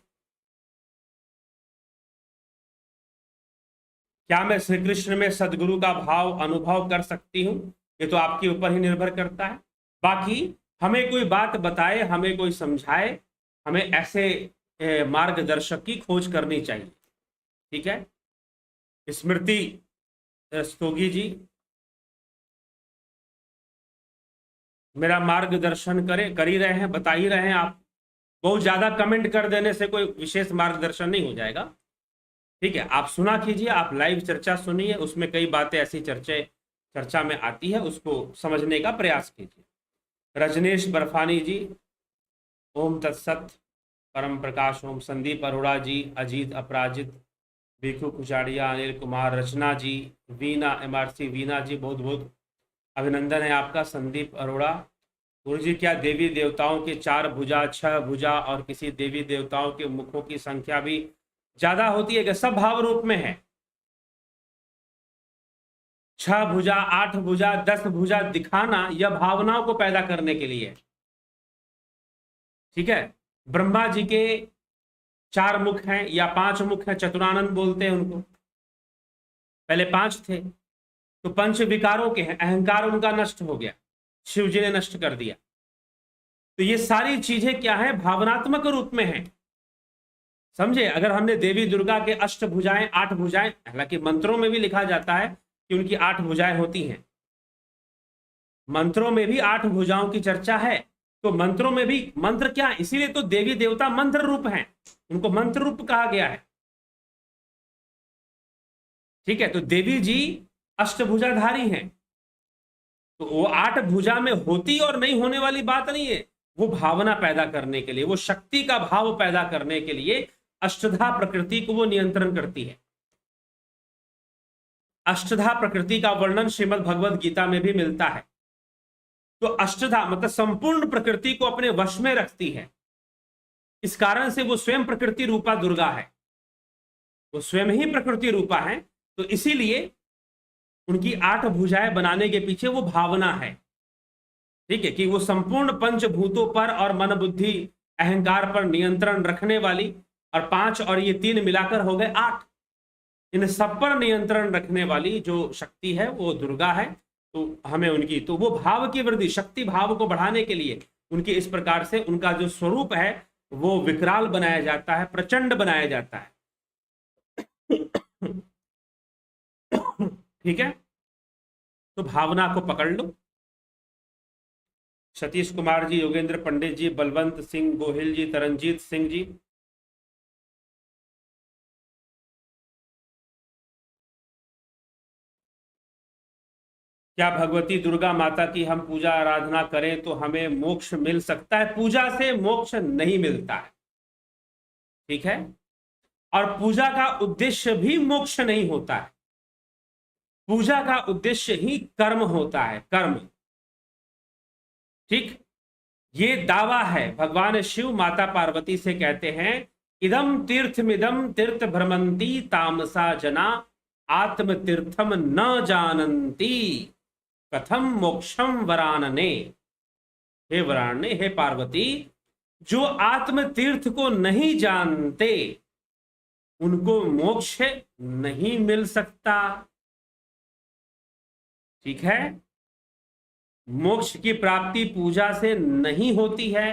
क्या मैं श्री कृष्ण में सदगुरु का भाव अनुभव कर सकती हूँ? ये तो आपके ऊपर ही निर्भर करता है। बाकी हमें कोई बात बताए, हमें कोई समझाए, हमें ऐसे मार्गदर्शक की खोज करनी चाहिए। ठीक है, स्मृति स्तोगी जी, मेरा मार्गदर्शन कर ही रहे हैं, बता ही रहे हैं आप। बहुत ज्यादा कमेंट कर देने से कोई विशेष मार्गदर्शन नहीं हो जाएगा। ठीक है, आप सुना कीजिए, आप लाइव चर्चा सुनिए, उसमें कई बातें ऐसी चर्चा में आती है, उसको समझने का प्रयास कीजिए। रजनीश बर्फानी जी, ओम तत्सत, परम प्रकाश ओम। संदीप अरोड़ा जी, अजीत अपराजित, भिखू कुचाड़िया, अनिल कुमार, रचना जी, वीना MRC, वीना जी बहुत बहुत अभिनंदन है आपका। संदीप अरोड़ा, गुरु जी क्या देवी देवताओं के 4 भुजा 6 भुजा और किसी देवी देवताओं के मुखों की संख्या भी ज्यादा होती है? कि सब भाव रूप में है। 6 भुजा 8 भुजा 10 भुजा दिखाना यह भावनाओं को पैदा करने के लिए। ठीक है, ब्रह्मा जी के 4 मुख हैं या 5 मुख हैं, चतुरानंद बोलते हैं उनको। पहले 5 थे, तो पंच विकारों के हैं, अहंकार उनका नष्ट हो गया, शिव जी ने नष्ट कर दिया। तो ये सारी चीजें क्या है? भावनात्मक रूप में है। समझे? अगर हमने देवी दुर्गा के 8 भुजाएं 8 भुजाएं, हालांकि मंत्रों में भी लिखा जाता है कि उनकी 8 भुजाएं होती हैं, मंत्रों में भी 8 भुजाओं की चर्चा है। तो मंत्रों में भी मंत्र क्या, इसीलिए तो देवी देवता मंत्र रूप हैं, उनको मंत्र रूप कहा गया है। ठीक है, तो देवी जी अष्टभुजाधारी हैं, तो वो 8 भुजा में होती और नहीं होने वाली बात नहीं है। वो भावना पैदा करने के लिए, वो शक्ति का भाव पैदा करने के लिए अष्टधा प्रकृति को वो नियंत्रण करती है। अष्टधा प्रकृति का वर्णन श्रीमद् भगवद गीता में भी मिलता है। तो अष्टधा मतलब संपूर्ण प्रकृति को अपने वश में रखती है। इस कारण से वो स्वयं प्रकृति रूपा दुर्गा है, वो स्वयं ही प्रकृति रूपा है। तो इसीलिए उनकी 8 भुजाएं बनाने के पीछे वो भावना है। ठीक है, कि वो संपूर्ण पंचभूतों पर और मन बुद्धि अहंकार पर नियंत्रण रखने वाली, और 5 और ये 3 मिलाकर हो गए 8, इन सब पर नियंत्रण रखने वाली जो शक्ति है वो दुर्गा है। तो हमें उनकी, तो वो भाव की वृद्धि, शक्ति भाव को बढ़ाने के लिए उनकी इस प्रकार से उनका जो स्वरूप है वो विकराल बनाया जाता है, प्रचंड बनाया जाता है। ठीक है, तो भावना को पकड़ लो। सतीश कुमार जी, योगेंद्र पंडित जी, बलवंत सिंह गोहिल जी, तरनजीत सिंह जी, क्या भगवती दुर्गा माता की हम पूजा आराधना करें तो हमें मोक्ष मिल सकता है? पूजा से मोक्ष नहीं मिलता है। ठीक है, और पूजा का उद्देश्य भी मोक्ष नहीं होता है। पूजा का उद्देश्य ही कर्म होता है, कर्म। ठीक, ये दावा है। भगवान शिव माता पार्वती से कहते हैं, इदम तीर्थमिदम तीर्थ भ्रमंती तामसा जना आत्म तीर्थम न जानंती कथम मोक्षम वरानने। हे वरानने, हे पार्वती, जो आत्म तीर्थ को नहीं जानते उनको मोक्ष नहीं मिल सकता। ठीक है, मोक्ष की प्राप्ति पूजा से नहीं होती है।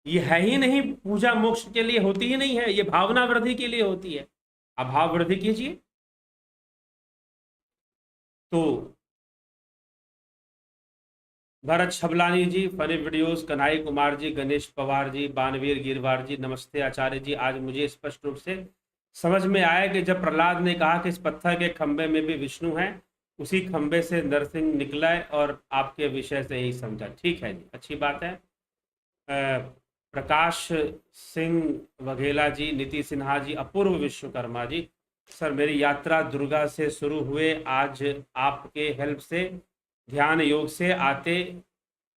ये है ही नहीं, पूजा मोक्ष के लिए होती ही नहीं है, ये भावना वृद्धि के लिए होती है। आप भाव वृद्धि कीजिए। तो भरत छबलानी जी, फनी वीडियोस, कन्हई कुमार जी, गणेश पवार जी, बानवीर गिरवार जी, नमस्ते आचार्य जी। आज मुझे स्पष्ट रूप से समझ में आया कि जब प्रहलाद ने कहा कि इस पत्थर के खंबे में भी विष्णु है, उसी खंबे से नरसिंह निकला है, और आपके विषय से ही समझा। ठीक है जी, अच्छी बात है। प्रकाश सिंह वघेला जी, नीति सिन्हा जी, अपूर्व विश्वकर्मा जी, सर मेरी यात्रा दुर्गा से शुरू हुए, आज आपके हेल्प से ध्यान योग से आते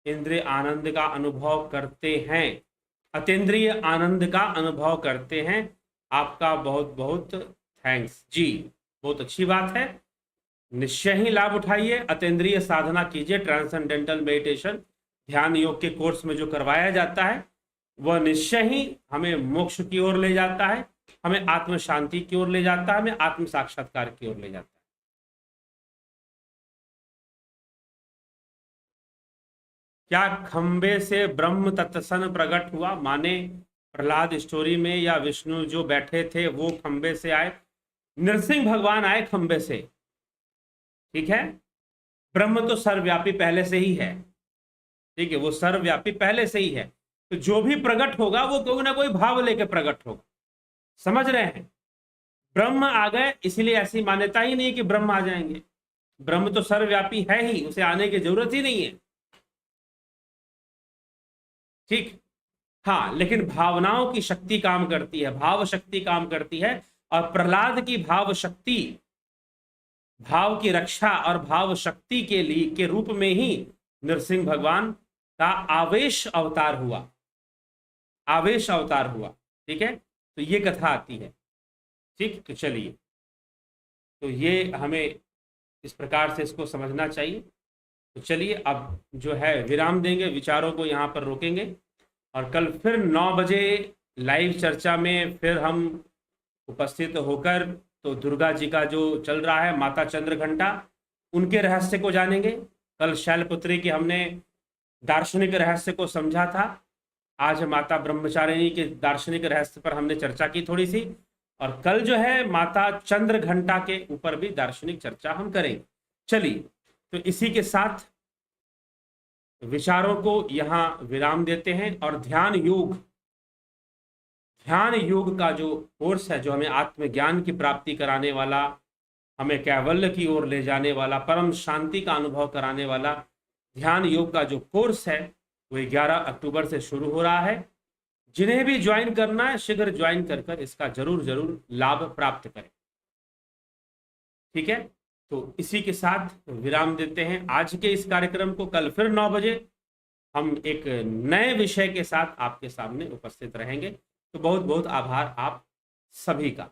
इंद्रिय आनंद का अनुभव करते हैं, अतीन्द्रिय आनंद का अनुभव करते हैं। आपका बहुत बहुत थैंक्स जी। बहुत अच्छी बात है, निश्चय ही लाभ उठाइए, अतीन्द्रिय साधना कीजिए। ट्रांसेंडेंटल मेडिटेशन ध्यान योग के कोर्स में जो करवाया जाता है वह निश्चय ही हमें मोक्ष की ओर ले जाता है, हमें आत्म शांति की ओर ले जाता है, हमें आत्म साक्षात्कार की ओर ले जाता है। क्या खंबे से ब्रह्म तत्सन प्रकट हुआ? माने प्रहलाद स्टोरी में या विष्णु जो बैठे थे वो खंबे से आए? नरसिंह भगवान आए खंबे से, ठीक है। ब्रह्म तो सर्वव्यापी पहले से ही है, ठीक है, वो सर्वव्यापी पहले से ही है, तो जो भी प्रकट होगा वो कोई ना कोई भाव लेके प्रकट होगा, समझ रहे हैं। ब्रह्म आ गए इसलिए ऐसी मान्यता ही नहीं है कि ब्रह्म आ जाएंगे, ब्रह्म तो सर्वव्यापी है ही, उसे आने की जरूरत ही नहीं है, ठीक। हाँ, लेकिन भावनाओं की शक्ति काम करती है, भाव शक्ति काम करती है, और प्रहलाद की भाव शक्ति, भाव की रक्षा और भाव शक्ति के लिए के रूप में ही नरसिंह भगवान का आवेश अवतार हुआ, आवेश अवतार हुआ, ठीक है। तो ये कथा आती है, ठीक। तो चलिए, तो ये हमें इस प्रकार से इसको समझना चाहिए। तो चलिए अब जो है विराम देंगे, विचारों को यहाँ पर रोकेंगे, और कल फिर 9 बजे लाइव चर्चा में फिर हम उपस्थित होकर तो दुर्गा जी का जो चल रहा है माता चंद्र घंटा, उनके रहस्य को जानेंगे। कल शैलपुत्री की हमने दार्शनिक रहस्य को समझा था, आज माता ब्रह्मचारिणी के दार्शनिक रहस्य पर हमने चर्चा की थोड़ी सी, और कल जो है माता चंद्र घंटा के ऊपर भी दार्शनिक चर्चा हम करेंगे। चलिए, तो इसी के साथ विचारों को यहाँ विराम देते हैं, और ध्यान योग का जो कोर्स है, जो हमें आत्मज्ञान की प्राप्ति कराने वाला, हमें कैवल्य की ओर ले जाने वाला, परम शांति का अनुभव कराने वाला ध्यान योग का जो कोर्स है वो 11 अक्टूबर से शुरू हो रहा है। जिन्हें भी ज्वाइन करना है शीघ्र ज्वाइन कर इसका जरूर लाभ प्राप्त करें, ठीक है। तो इसी के साथ विराम देते हैं आज के इस कार्यक्रम को। कल फिर 9 बजे हम एक नए विषय के साथ आपके सामने उपस्थित रहेंगे। तो बहुत बहुत आभार आप सभी का।